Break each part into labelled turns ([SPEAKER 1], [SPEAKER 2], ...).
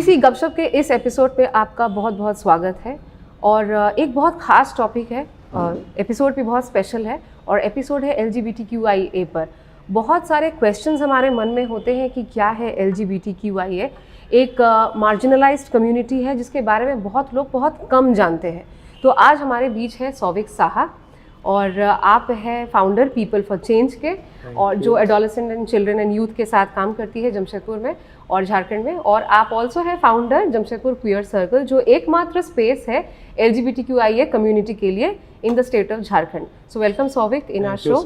[SPEAKER 1] TVC गपशप के इस एपिसोड पे आपका बहुत बहुत स्वागत है। और एक बहुत ख़ास टॉपिक है, एपिसोड भी बहुत स्पेशल है और एपिसोड है LGBTQIA पर। बहुत सारे क्वेश्चंस हमारे मन में होते हैं कि क्या है LGBTQIA। एक मार्जिनलाइज्ड कम्युनिटी है जिसके बारे में बहुत लोग बहुत कम जानते हैं। तो आज हमारे बीच है सौविक साहा और आप हैं फाउंडर पीपल फॉर चेंज के, और जो adolescent and children and youth के साथ काम करती है जमशेदपुर में और झारखंड में। और आप ऑल्सो है फाउंडर जमशेदपुर क्वियर सर्कल, जो एकमात्र स्पेस है LGBTQIA कम्युनिटी के लिए in the state of Jharkhand. So welcome Souvik in our show.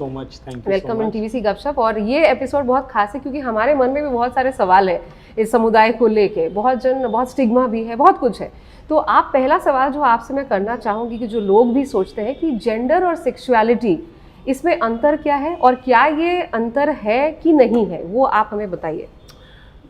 [SPEAKER 1] Welcome in TVC Gupshup. और ये एपिसोड बहुत खास है क्योंकि हमारे मन में भी बहुत सारे सवाल है इस समुदाय को लेके। बहुत स्टिग्मा भी है, बहुत कुछ है। तो आप पहला सवाल जो आपसे मैं करना चाहूँगी कि जो लोग भी सोचते हैं कि जेंडर और सेक्सुअलिटी, इसमें अंतर क्या है और क्या ये अंतर है कि नहीं है, वो आप हमें बताइए।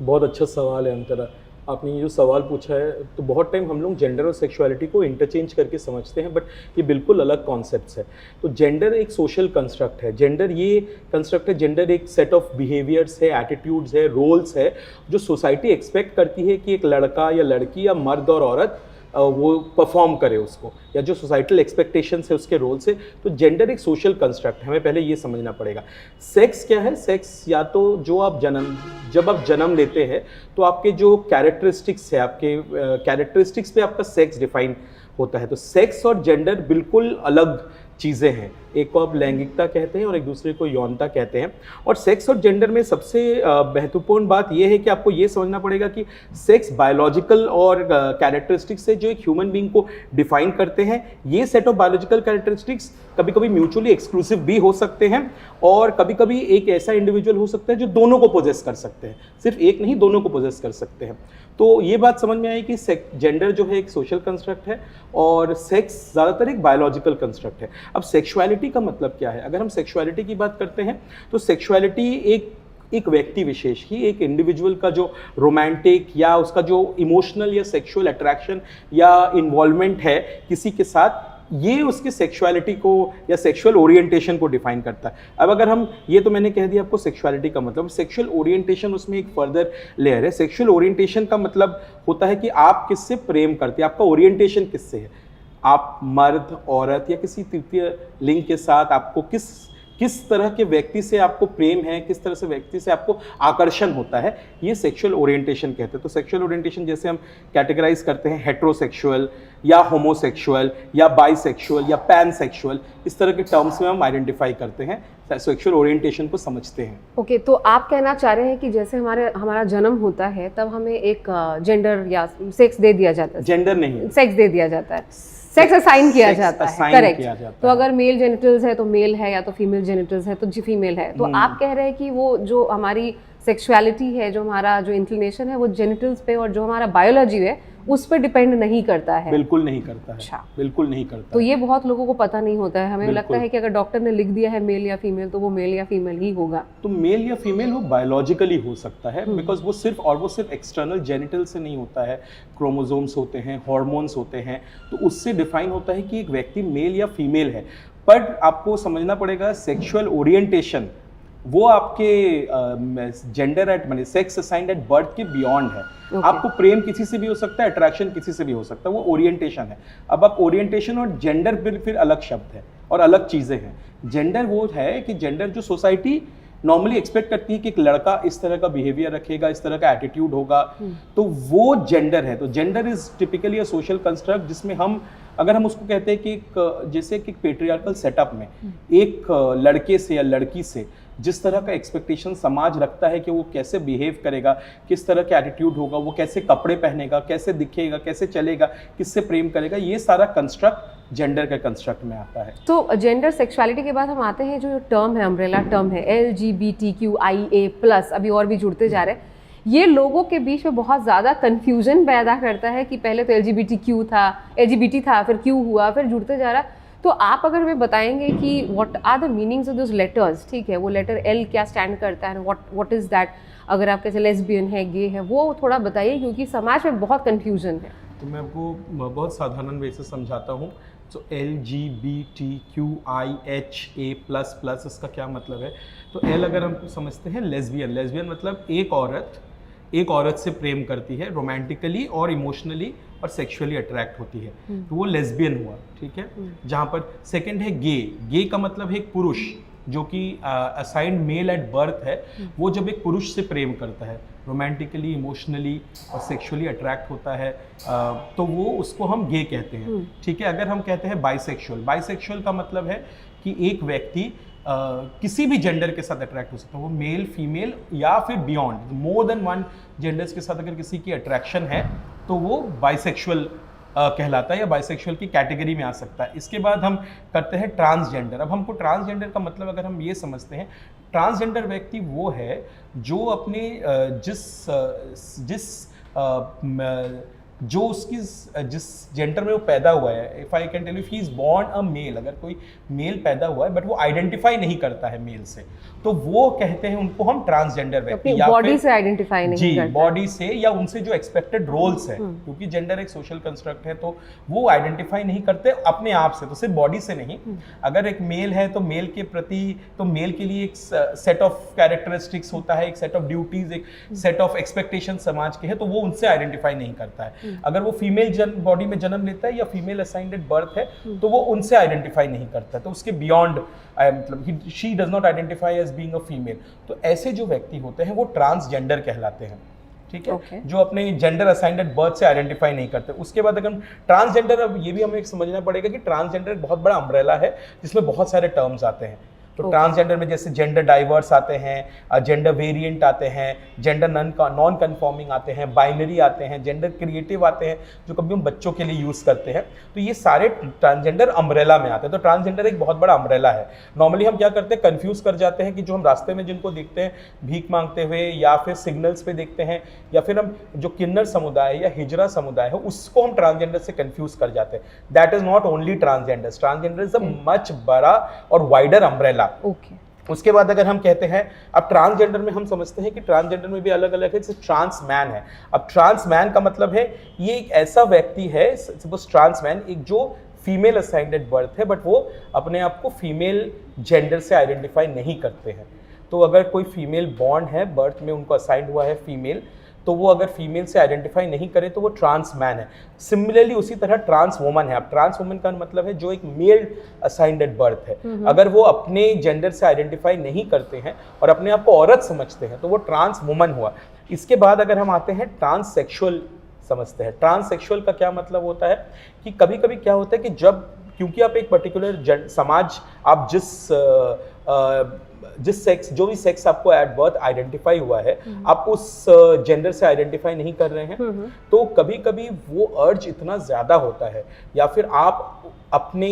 [SPEAKER 2] बहुत अच्छा सवाल है अंतरा। आपने ये जो सवाल पूछा है, तो बहुत टाइम हम लोग जेंडर और सेक्सुअलिटी को इंटरचेंज करके समझते हैं, बट ये बिल्कुल अलग कॉन्सेप्ट्स है। तो जेंडर एक सोशल कंस्ट्रक्ट है। जेंडर ये कंस्ट्रक्ट है, जेंडर एक सेट ऑफ बिहेवियर्स है, एटीट्यूड्स है, रोल्स है, जो सोसाइटी एक्सपेक्ट करती है कि एक लड़का या लड़की या मर्द और औरत वो परफॉर्म करे उसको, या जो सोसाइटल एक्सपेक्टेशंस है उसके रोल से। तो जेंडर एक सोशल कंस्ट्रक्ट है, हमें पहले ये समझना पड़ेगा। सेक्स क्या है? सेक्स या तो जो आप जब आप जन्म लेते हैं तो आपके जो कैरेक्टरिस्टिक्स है, आपके कैरेक्टरिस्टिक्स पे आपका सेक्स डिफाइन होता है। तो सेक्स और जेंडर बिल्कुल अलग चीज़ें हैं। एक को आप लैंगिकता कहते हैं और एक दूसरे को यौनता कहते हैं। और सेक्स और जेंडर में सबसे महत्वपूर्ण बात यह है कि आपको ये समझना पड़ेगा कि सेक्स बायोलॉजिकल और कैरेक्टरिस्टिक्स से जो एक ह्यूमन बीइंग को डिफाइन करते हैं। ये सेट ऑफ बायोलॉजिकल कैरेक्टरिस्टिक्स कभी कभी म्यूचुअली एक्सक्लूसिव भी हो सकते हैं, और कभी कभी एक ऐसा इंडिविजुअल हो सकता है जो दोनों को पोजेस कर सकते हैं, सिर्फ एक नहीं, दोनों को पोजेस कर सकते हैं। तो ये बात समझ में आई कि जेंडर जो है एक सोशल कंस्ट्रक्ट है और सेक्स ज़्यादातर एक बायोलॉजिकल कंस्ट्रक्ट है। अब सेक्सुअलिटी का मतलब क्या है? अगर हम सेक्सुअलिटी की बात करते हैं तो सेक्सुअलिटी एक व्यक्ति विशेष की, एक इंडिविजुअल का जो रोमांटिक या उसका जो इमोशनल या सेक्सुअल अट्रैक्शन या इन्वॉल्वमेंट है किसी के साथ, ये उसके सेक्सुअलिटी को या सेक्सुअल ओरिएंटेशन को डिफाइन करता है। अब अगर हम, ये तो मैंने कह दिया आपको सेक्सुअलिटी का मतलब। सेक्सुअल ओरिएंटेशन उसमें एक फर्दर लेयर है। सेक्सुअल ओरिएंटेशन का मतलब होता है कि आप किससे प्रेम करते हैं, आपका ओरिएंटेशन किससे है। आप मर्द, औरत या किसी तृतीय लिंग के साथ आपको किस तरह के व्यक्ति से आपको प्रेम है, किस तरह से व्यक्ति से आपको आकर्षण होता है, ये सेक्सुअल ओरिएंटेशन कहते हैं। तो सेक्सुअल ओरिएंटेशन जैसे हम कैटेगराइज करते हैं हेटेरोसेक्सुअल या होमोसेक्सुअल या बाइसेक्सुअल या पैनसेक्सुअल, इस तरह के टर्म्स में हम आइडेंटिफाई करते हैं, सेक्सुअल ओरिएंटेशन को समझते हैं।
[SPEAKER 1] ओके, तो आप कहना चाह रहे हैं कि जैसे हमारा जन्म होता है तब हमें एक जेंडर या सेक्स दे दिया जाता है।
[SPEAKER 2] जेंडर नहीं,
[SPEAKER 1] सेक्स दे दिया जाता है, सेक्स असाइन किया जाता है, करेक्ट। तो अगर मेल जेनिटल्स है तो मेल है, या तो फीमेल जेनिटल्स है तो फीमेल है। तो आप कह रहे हैं कि वो जो हमारी सेक्सुअलिटी है, जो हमारा जो इंक्लिनेशन है, वो जेनिटल्स पे और जो हमारा बायोलॉजी है उस पर डिपेंड नहीं करता है।
[SPEAKER 2] बिल्कुल नहीं करता है।
[SPEAKER 1] अच्छा,
[SPEAKER 2] बिल्कुल नहीं करता।
[SPEAKER 1] तो ये बहुत लोगों को पता नहीं होता है। हमें लगता है कि अगर डॉक्टर ने लिख दिया है मेल या फीमेल तो वो मेल या फीमेल ही होगा।
[SPEAKER 2] तो मेल या फीमेल वो बायोलॉजिकली हो सकता है, बिकॉज वो सिर्फ एक्सटर्नल जेनिटल से नहीं होता है। क्रोमोसोम्स होते हैं, हार्मोन्स होते हैं, तो उससे डिफाइन होता है कि एक व्यक्ति मेल या फीमेल है। पर आपको समझना पड़ेगा सेक्सुअल ओरिएंटेशन वो आपके जेंडर एट माने सेक्स असाइंड एट बर्थ के बियॉन्ड है। आपको प्रेम किसी से भी हो सकता है, अट्रैक्शन किसी से भी हो सकता है, वो ओरिएंटेशन है। अब आप ओरिएंटेशन और जेंडर फिर अलग शब्द है और अलग चीज़ें हैं। जेंडर वो है कि जेंडर जो सोसाइटी नॉर्मली एक्सपेक्ट करती है कि एक लड़का इस तरह का बिहेवियर रखेगा, इस तरह का एटीट्यूड होगा, तो वो जेंडर है। तो gender is typically a social construct जिसमें अगर हम उसको कहते हैं कि जैसे कि पेट्रियार्कल सेटअप में एक लड़के से या लड़की से जिस तरह का एक्सपेक्टेशन समाज रखता है कि वो कैसे बिहेव करेगा, किस तरह का एटीट्यूड होगा, वो कैसे कपड़े पहनेगा, कैसे दिखेगा, कैसे चलेगा, किससे प्रेम करेगा, ये सारा कंस्ट्रक्ट जेंडर के कंस्ट्रक्ट में आता है।
[SPEAKER 1] तो जेंडर सेक्सुअलिटी के बाद हम आते हैं जो टर्म है, अम्ब्रेला टर्म है LGBTQIA+, अभी और भी जुड़ते जा रहे हैं। ये लोगों के बीच में बहुत ज़्यादा कन्फ्यूजन पैदा करता है कि पहले तो LGBT था, फिर Q हुआ, फिर जुड़ते जा रहा। तो आप अगर हमें बताएंगे कि what are the meanings of those letters, ठीक है, वो लेटर L क्या स्टैंड करता है, व्हाट इज़ दैट। अगर आप कैसे लेस्बियन है, गे है, वो थोड़ा बताइए क्योंकि समाज में बहुत कन्फ्यूजन है।
[SPEAKER 2] तो मैं आपको बहुत साधारण वे से समझाता हूँ। तो LGBTQIA++, इसका क्या मतलब है? तो L अगर हम समझते हैं लेस्बियन मतलब एक औरत एक औरत से प्रेम करती है रोमांटिकली और इमोशनली और सेक्सुअली अट्रैक्ट होती है, तो वो लेस्बियन हुआ, ठीक है। जहाँ पर सेकंड है गे। गे का मतलब है एक पुरुष जो कि असाइंड मेल एट बर्थ है, वो जब एक पुरुष से प्रेम करता है रोमांटिकली, इमोशनली और सेक्सुअली अट्रैक्ट होता है, तो वो उसको हम गे कहते हैं, ठीक है। अगर हम कहते हैं बाइसेक्सुअल, बाइसेक्सुअल का मतलब है कि एक व्यक्ति किसी भी जेंडर के साथ अट्रैक्ट हो सकता है, वो मेल, फीमेल या फिर beyond more than one genders के साथ अगर किसी की अट्रैक्शन है तो वो बाइसेक्सुअल कहलाता है या बाइसेक्सुअल की कैटेगरी में आ सकता है। इसके बाद हम करते हैं ट्रांसजेंडर। अब हमको ट्रांसजेंडर का मतलब अगर हम ये समझते हैं, ट्रांसजेंडर व्यक्ति वो है जो अपने जो उसकी जिस जेंडर में वो पैदा हुआ है, if I can tell you, he is born a male, अगर कोई मेल पैदा हुआ है बट वो आइडेंटिफाई नहीं करता है मेल से, तो वो कहते हैं उनको हम ट्रांसजेंडर व्यक्ति, या
[SPEAKER 1] बॉडी से आइडेंटिफाई नहीं
[SPEAKER 2] जी
[SPEAKER 1] करता,
[SPEAKER 2] बॉडी से या उनसे जो एक्सपेक्टेड रोल्स है, क्योंकि जेंडर एक सोशल कंस्ट्रक्ट है तो वो आइडेंटिफाई नहीं करते अपने आप से, तो सिर्फ बॉडी से नहीं। अगर एक मेल है तो मेल के प्रति, तो मेल के लिए एक सेट ऑफ कैरेक्टरिस्टिक्स होता है, एक सेट ऑफ ड्यूटीज, एक सेट ऑफ एक्सपेक्टेशन समाज के है, तो वो उनसे आइडेंटिफाई नहीं करता है। अगर वो फीमेल बॉडी में जन्म लेता है या फीमेल असाइंड एट बर्थ है तो वो उनसे आइडेंटिफाई नहीं करता, तो उसके बियॉन्ड मतलब she does not identify as being a female. तो ऐसे जो व्यक्ति होते हैं वो ट्रांसजेंडर कहलाते हैं, ठीक है, जो अपने जेंडर असाइंड एट बर्थ से आइडेंटिफाई नहीं करते। उसके बाद अगर हम ट्रांसजेंडर, अब ये भी हमें समझना पड़ेगा कि ट्रांसजेंडर एक बहुत बड़ा अम्ब्रेला है जिसमें बहुत सारे टर्म्स आते हैं। तो ट्रांसजेंडर में जैसे जेंडर डाइवर्स आते हैं, जेंडर वेरिएंट आते हैं, जेंडर नॉन कन्फॉर्मिंग आते हैं, बाइनरी आते हैं, जेंडर क्रिएटिव आते हैं जो कभी हम बच्चों के लिए यूज़ करते हैं। तो ये सारे ट्रांसजेंडर अम्ब्रेला में आते हैं। तो ट्रांसजेंडर एक बहुत बड़ा अम्ब्रेला है। नॉर्मली हम क्या करते हैं, कन्फ्यूज कर जाते हैं कि जो हम रास्ते में जिनको देखते हैं भीख मांगते हुए या फिर सिग्नल्स पे देखते हैं, या फिर हम जो किन्नर समुदाय या हिजरा समुदाय है उसको हम ट्रांसजेंडर से कन्फ्यूज कर जाते हैं। That is not only transgender, transgender is a much बड़ा और वाइडर अम्ब्रेला। उसके बाद अगर हम कहते हैं, अब ट्रांसजेंडर में हम समझते हैं कि ट्रांसजेंडर में भी अलग अलग है, जैसे ट्रांस मैन है। अब ट्रांस मैन का मतलब है ये एक ऐसा व्यक्ति है, सपोज ट्रांस मैन एक जो फीमेल असाइंड एट बर्थ है बट वो अपने आप को फीमेल जेंडर से आइडेंटिफाई नहीं करते हैं। तो अगर कोई फीमेल बॉर्न है, बर्थ में उनको असाइंड हुआ है फीमेल, तो वो अगर फीमेल से आइडेंटिफाई नहीं करे तो वो ट्रांस मैन है। सिमिलरली उसी तरह ट्रांस वुमन है। अब ट्रांस वुमन का मतलब है जो एक मेल असाइंड एट बर्थ है, अगर वो अपने जेंडर से आइडेंटिफाई नहीं करते हैं और अपने आप को औरत समझते हैं तो वो ट्रांस वुमन हुआ। इसके बाद अगर हम आते हैं ट्रांससेक्सुअल समझते हैं। ट्रांससेक्सुअल का क्या मतलब होता है कि कभी कभी क्या होता है कि जब, क्योंकि आप एक पर्टिकुलर समाज, आप जिस सेक्स, जो भी सेक्स आपको एट बर्थ आइडेंटिफाई हुआ है, आप उस जेंडर से आइडेंटिफाई नहीं कर रहे हैं, तो कभी कभी वो अर्ज इतना ज्यादा होता है, या फिर आप अपने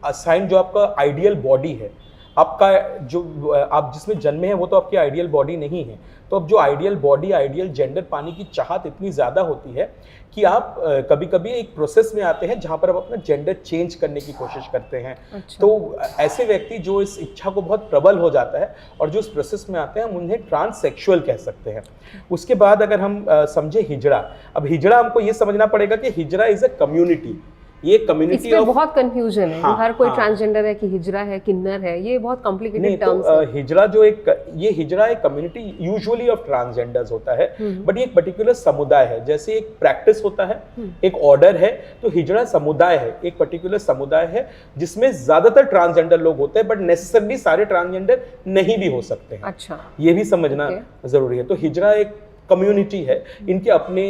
[SPEAKER 2] असाइन जो आपका आइडियल बॉडी है, आपका जो आप जिसमें जन्मे हैं वो तो आपकी आइडियल बॉडी नहीं है, तो अब जो आइडियल बॉडी, आइडियल जेंडर पाने की चाहत इतनी ज़्यादा होती है कि आप कभी कभी एक प्रोसेस में आते हैं जहाँ पर आप अपना जेंडर चेंज करने की कोशिश करते हैं। अच्छा। तो ऐसे व्यक्ति जो इस इच्छा को बहुत प्रबल हो जाता है और जो इस प्रोसेस में आते हैं, हम उन्हें ट्रांससेक्सुअल कह सकते हैं। उसके बाद अगर हम समझे हिजड़ा, अब हिजड़ा हमको ये समझना पड़ेगा कि हिजड़ा इज अ कम्युनिटी, ये कम्युनिटी ऑफ, बहुत
[SPEAKER 1] कंफ्यूजन है। हाँ, हर कोई ट्रांसजेंडर है कि हिजरा है, किन्नर है, ये बहुत कॉम्प्लिकेटेड टर्म्स है।
[SPEAKER 2] हिजरा जो ये हिजरा एक कम्युनिटी यूजुअली ऑफ ट्रांसजेंडर्स होता है, बट ये एक पर्टिकुलर समुदाय है। जैसे एक प्रैक्टिस होता है, एक ऑर्डर है, तो हिजरा समुदाय है, एक पर्टिकुलर समुदाय है जिसमें ज्यादातर ट्रांसजेंडर लोग होते हैं, बट नेसेसरली सारे ट्रांसजेंडर नहीं भी हो सकते हैं। अच्छा, ये भी समझना जरूरी है। तो हिजरा एक कम्युनिटी है, इनके अपने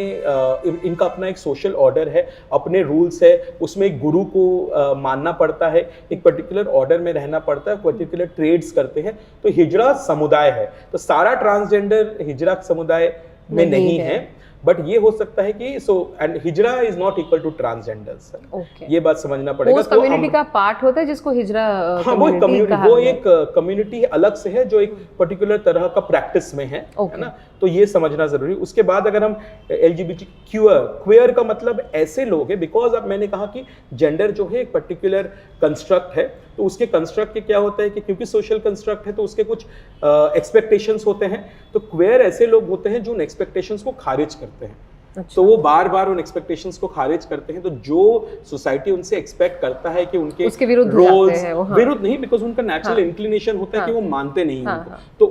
[SPEAKER 2] इनका अपना एक सोशल ऑर्डर है, अपने रूल्स है, उसमें एक गुरु को मानना पड़ता है, एक पर्टिकुलर ऑर्डर में रहना पड़ता है, पर्टिकुलर ट्रेड्स करते हैं। तो हिजड़ा समुदाय है, तो सारा ट्रांसजेंडर हिजड़ा समुदाय में नहीं है, बट ये हो सकता है कि so and hijra is not equal to transgenders. ये बात समझना पड़ेगा।
[SPEAKER 1] वो कम्युनिटी का पार्ट होता है जिसको हिजड़ा,
[SPEAKER 2] हाँ, वो कम्युनिटी, वो एक कम्युनिटी अलग से है जो एक पर्टिकुलर तरह का प्रैक्टिस में है ना, तो ये समझना जरूरी। उसके बाद अगर हम LGBTQ क्वेयर का मतलब ऐसे लोग हैं, बिकॉज अब मैंने कहा कि जेंडर जो है एक पर्टिकुलर कंस्ट्रक्ट है, तो उसके कंस्ट्रक्ट के क्या होता है कि क्योंकि सोशल कंस्ट्रक्ट है तो उसके कुछ एक्सपेक्टेशंस होते हैं, तो क्वेयर ऐसे लोग होते हैं जो उन एक्सपेक्टेशंस को खारिज करते हैं। तो वो बार बार उन एक्सपेक्टेशंस को खारिज करते हैं। तो जो सोसाइटी उनसे एक्सपेक्ट करता है कि उनके
[SPEAKER 1] उसके विरुद्ध
[SPEAKER 2] रोल्स
[SPEAKER 1] हैं वो, हाँ।
[SPEAKER 2] विरुद्ध नहीं, बिकॉज उनका नेचुरल इंक्लिनेशन होता है कि वो मानते नहीं उनको। तो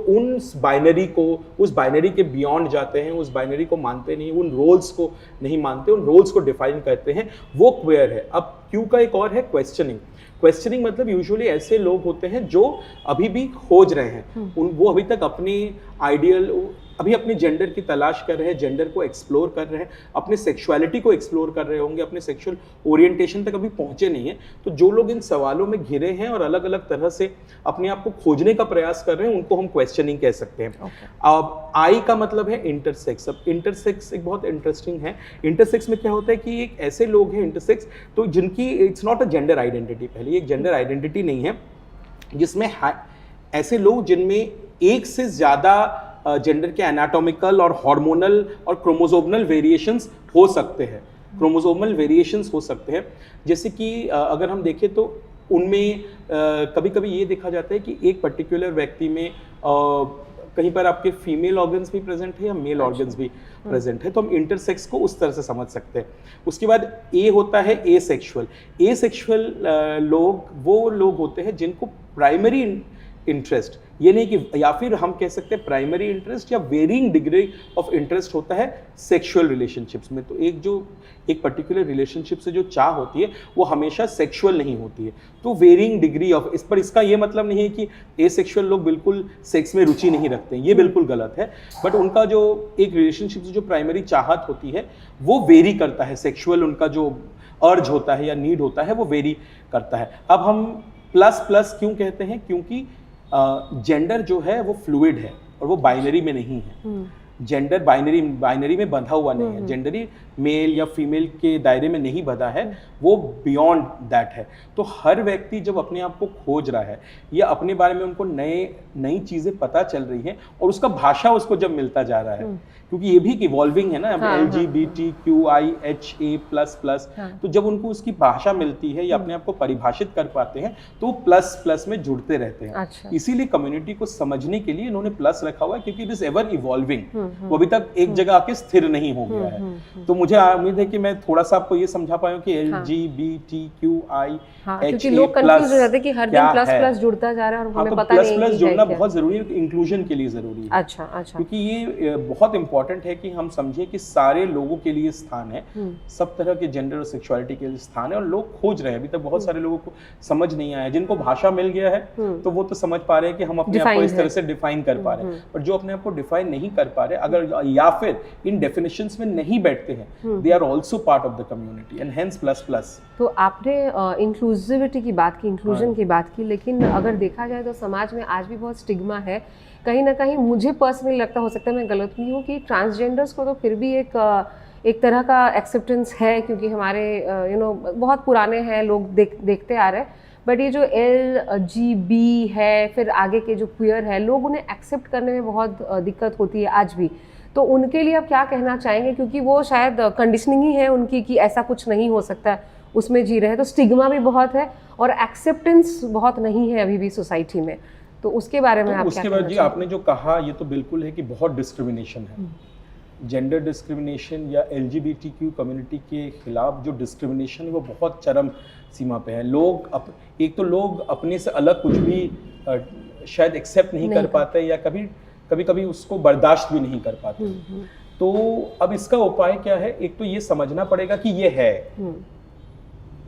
[SPEAKER 2] उस बाइनरी के बियॉन्ड जाते हैं, उस बाइनरी को मानते नहीं, उन रोल्स को नहीं मानते, उन रोल्स को डिफाइन करते हैं, वो क्वेयर है। अब क्यू का एक और है क्वेश्चनिंग मतलब यूजुअली ऐसे लोग होते हैं जो अभी भी खोज रहे हैं, वो अभी तक अपनी आइडियल, अभी अपने जेंडर की तलाश कर रहे हैं, जेंडर को एक्सप्लोर कर रहे हैं, अपने सेक्सुअलिटी को एक्सप्लोर कर रहे होंगे, अपने सेक्सुअल ओरिएंटेशन तक अभी पहुंचे नहीं हैं। तो जो लोग इन सवालों में घिरे हैं और अलग अलग तरह से अपने आप को खोजने का प्रयास कर रहे हैं, उनको हम क्वेश्चनिंग कह सकते हैं। अब आई का मतलब है इंटरसेक्स। अब इंटरसेक्स एक बहुत इंटरेस्टिंग है। इंटरसेक्स में क्या होता है कि एक ऐसे लोग हैं इंटरसेक्स, तो जिनकी it's not a gender identity, पहले एक जेंडर आइडेंटिटी नहीं है, जिसमें ऐसे लोग जिनमें एक से ज़्यादा जेंडर के एनाटॉमिकल और हार्मोनल और क्रोमोसोमल वेरिएशंस हो सकते हैं। जैसे कि अगर हम देखें तो उनमें कभी कभी ये देखा जाता है कि एक पर्टिकुलर व्यक्ति में कहीं पर आपके फीमेल ऑर्गन्स भी प्रेजेंट है या मेल ऑर्गन्स भी प्रेजेंट है, तो हम इंटरसेक्स को उस तरह से समझ सकते हैं। उसके बाद ए होता है एसेक्सुअल लोग वो लोग होते हैं जिनको प्राइमरी इंटरेस्ट, ये नहीं कि, या फिर हम कह सकते हैं प्राइमरी इंटरेस्ट या वेरिंग डिग्री ऑफ इंटरेस्ट होता है सेक्सुअल रिलेशनशिप्स में। तो एक पर्टिकुलर रिलेशनशिप से जो चाह होती है वो हमेशा सेक्सुअल नहीं होती है, तो वेरिंग डिग्री ऑफ, इस पर इसका ये मतलब नहीं है कि एसेक्सुअल लोग बिल्कुल सेक्स में रुचि नहीं रखते हैं, ये बिल्कुल गलत है। बट उनका जो एक रिलेशनशिप से जो प्राइमरी चाहत होती है वो वेरी करता है, सेक्सुअल उनका जो अर्ज होता है या नीड होता है वो वेरी करता है। अब हम प्लस क्यों कहते हैं? क्योंकि जेंडर जो है वो फ्लूइड है और वो बाइनरी में नहीं है। जेंडर बाइनरी में बंधा हुआ नहीं है, जेंडरी मेल या फीमेल के दायरे में नहीं बंधा है, वो बियॉन्ड दैट है। तो हर व्यक्ति जब अपने आप को खोज रहा है या अपने बारे में उनको नई चीज़ें पता चल रही हैं और उसका भाषा उसको जब मिलता जा रहा है, क्योंकि ये भी इवॉल्विंग है ना, LGBTQIHA++, तो जब उनको उसकी भाषा मिलती है या अपने आप को परिभाषित कर पाते हैं तो वो प्लस में जुड़ते रहते हैं।
[SPEAKER 1] अच्छा।
[SPEAKER 2] इसीलिए कम्युनिटी को समझने के लिए इन्होंने प्लस रखा हुआ है, क्योंकि इट इज एवर इवॉल्विंग, वो अभी तक एक जगह आके स्थिर नहीं हो गया है। तो मुझे उम्मीद है कि मैं थोड़ा सा आपको ये समझा पाया कि LGBTQI
[SPEAKER 1] क्योंकि लोग कंफ्यूज हो जाते हैं कि हर दिन प्लस जुड़ता जा रहा है और हमें पता नहीं है।
[SPEAKER 2] प्लस जुड़ना बहुत जरूरी है, इंक्लूजन के लिए जरूरी है।
[SPEAKER 1] अच्छा।
[SPEAKER 2] क्योंकि ये बहुत इंपॉर्टेंट है कि हम समझे कि सारे लोगों के लिए स्थान है, सब तरह के जेंडर और सेक्सुअलिटी के लिए स्थान है, और लोग खोज रहे हैं। अभी तक बहुत सारे लोगों को समझ नहीं आया, जिनको भाषा मिल गया है तो वो तो समझ पा रहे हैं कि हम अपने आप को इस तरह से डिफाइन कर पा रहे हैं। पर जो अपने आप को डिफाइन नहीं कर पा रहे, अगर या फिर इन डेफिनेशंस में नहीं बैठते हैं, they are also part of the community and hence plus.
[SPEAKER 1] तो आपने इंक्लूसिविटी की बात की, इंक्लूजन की बात की, लेकिन अगर देखा जाए तो समाज में आज भी बहुत स्टिग्मा है। कहीं ना कहीं मुझे पर्सनली लगता, हो सकता है मैं गलत भी हूँ, कि ट्रांसजेंडर्स को तो फिर भी एक तरह का एक्सेप्टेंस है, क्योंकि हमारे बहुत पुराने हैं, लोग देखते आ रहे हैं। बट ये जो LGB है, फिर आगे के जो क्वियर है, लोग उन्हें एक्सेप्ट करने में बहुत दिक्कत होती है आज भी। तो उनके लिए आप क्या कहना चाहेंगे? क्योंकि वो शायद कंडीशनिंग ही है उनकी कि ऐसा कुछ नहीं हो सकता, उसमें जी रहे हैं। तो स्टिग्मा भी बहुत है और एक्सेप्टेंस बहुत नहीं है अभी भी सोसाइटी में। तो उसके बारे में आप क्या कहना चाहेंगे?
[SPEAKER 2] जी, आपने जो कहा ये तो बिल्कुल है कि बहुत डिस्क्रिमिनेशन है, जेंडर डिस्क्रिमिनेशन या LGBTQ कम्युनिटी के खिलाफ जो डिस्क्रिमिनेशन है वो बहुत चरम सीमा पे है। एक तो लोग अपने से अलग कुछ भी शायद एक्सेप्ट नहीं कर पाते, या कभी उसको बर्दाश्त भी नहीं कर पाते। तो अब इसका उपाय क्या है? एक तो ये समझना पड़ेगा कि ये है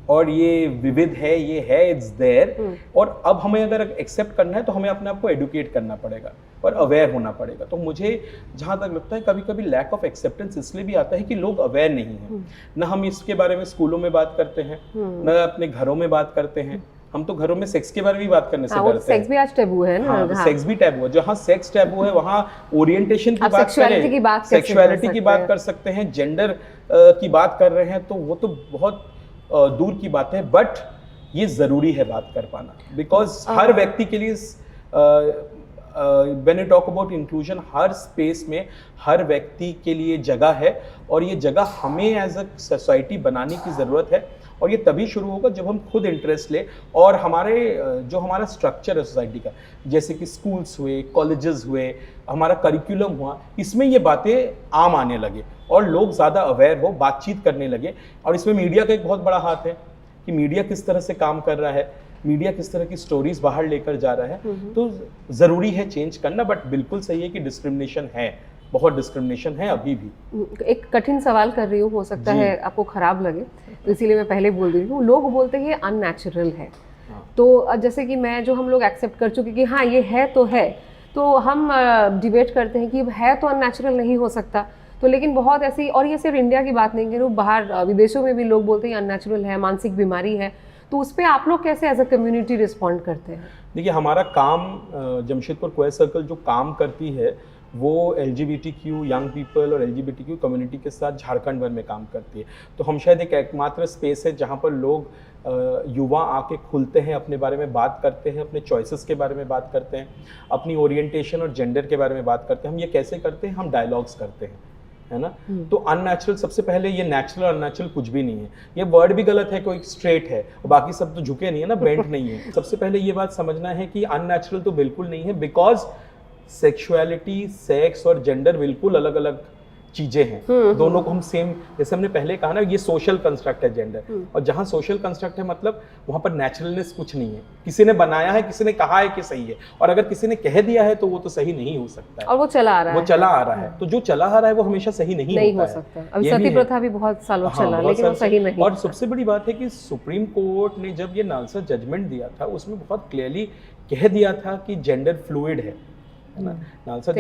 [SPEAKER 2] और ये विविध है, ये है, इट्स देयर। और अब हमें अगर एक्सेप्ट करना है तो हमें अपने आप को एडुकेट करना पड़ेगा और अवेयर होना पड़ेगा। तो मुझे जहाँ तक लगता है कभी कभी लैक ऑफ एक्सेप्टेंस इसलिए भी आता है कि लोग अवेयर नहीं हैं। न हम इसके बारे में स्कूलों में बात करते हैं, न अपने घरों में बात करते हैं। हम तो घरों में सेक्स के बारे में भी बात करने से डरते हैं।
[SPEAKER 1] सेक्स भी आज टैबू है ना।
[SPEAKER 2] सेक्स भी टैबू है। जहाँ सेक्स टैबू है वहाँ ओरिएंटेशन की बात करें, सेक्सुअलिटी की बात कर सकते हैं, जेंडर की बात कर रहे हैं, तो वो तो बहुत दूर की बात है। बट ये जरूरी है बात कर पाना, बिकॉज हर व्यक्ति के लिए when you talk about inclusion, her space में हर व्यक्ति के लिए जगह है, और ये जगह हमें एज अ सोसाइटी बनाने की ज़रूरत है। और ये तभी शुरू होगा जब हम खुद इंटरेस्ट ले और हमारे जो हमारा स्ट्रक्चर है सोसाइटी का, जैसे कि स्कूल्स हुए, कॉलेजेस हुए, हमारा करिकुलम हुआ, इसमें ये बातें आम आने लगे और लोग ज़्यादा अवेयर हो, बातचीत करने लगे। और इसमें मीडिया का एक बहुत बड़ा हाथ है कि मीडिया किस तरह से काम कर रहा है, मीडिया किस तरह की स्टोरीज बाहर लेकर जा रहा है। तो ज़रूरी है चेंज करना, बट बिल्कुल सही है कि डिस्क्रिमिनेशन है, बहुत डिस्क्रिमिनेशन है अभी भी।
[SPEAKER 1] एक कठिन सवाल कर रही हूँ, हो सकता है आपको खराब लगे, तो इसीलिए मैं पहले बोल रही हूँ। लोग बोलते हैं ये अननेचुरल है, तो जैसे कि हम लोग एक्सेप्ट कर चुके कि हाँ ये है, तो हम डिबेट करते हैं कि है तो अननेचुरल नहीं हो सकता। तो लेकिन बहुत ऐसी, और ये सिर्फ इंडिया की बात नहीं है, बाहर विदेशों में भी लोग बोलते हैं अननेचुरल है, मानसिक बीमारी है। तो उस पर आप लोग कैसे एज अ कम्युनिटी रिस्पॉन्ड करते हैं?
[SPEAKER 2] देखिए, हमारा काम, जमशेदपुर क्वेयर सर्कल जो काम करती है वो LGBTQ यंग पीपल और LGBTQ कम्युनिटी के साथ झारखंड भर में काम करती है। तो हम शायद एक एकमात्र स्पेस है जहाँ पर लोग युवा आके खुलते हैं, अपने बारे में बात करते हैं, अपने चॉइसेस के बारे में बात करते हैं, अपनी ओरिएंटेशन और जेंडर के बारे में बात करते हैं। हम ये कैसे करते हैं? हम डायलॉग्स करते हैं, है ना। तो अननेचुरल, सबसे पहले ये नेचुरल और अननेचुरल कुछ भी नहीं है, ये वर्ड भी गलत है, कोई स्ट्रेट है, बाकी सब तो झुके नहीं है ना, बेंट नहीं है। सबसे पहले ये बात समझना है कि अननेचुरल तो बिल्कुल नहीं है, बिकॉज सेक्सुअलिटी, सेक्स और जेंडर बिल्कुल अलग अलग चीजें हैं। दोनों को हम सेम, जैसे हमने पहले कहा ना, ये सोशल कंस्ट्रक्ट है जेंडर, और जहां सोशल कंस्ट्रक्ट है मतलब वहां पर नेचुरलनेस कुछ नहीं है। किसी ने बनाया है, किसी ने कहा है कि सही है, और अगर किसी ने कह दिया है तो वो तो सही नहीं हो सकता है,
[SPEAKER 1] और वो चला आ रहा है,
[SPEAKER 2] तो जो चला आ रहा है वो हमेशा सही नहीं
[SPEAKER 1] हो सकता। अभी सती प्रथा भी बहुत सालों चला, लेकिन वो सही नहीं।
[SPEAKER 2] और सबसे बड़ी बात है कि सुप्रीम कोर्ट ने जब ये नालसा जजमेंट दिया था, उसमें बहुत क्लियरली कह दिया था कि जेंडर फ्लूइड है ना। नालसा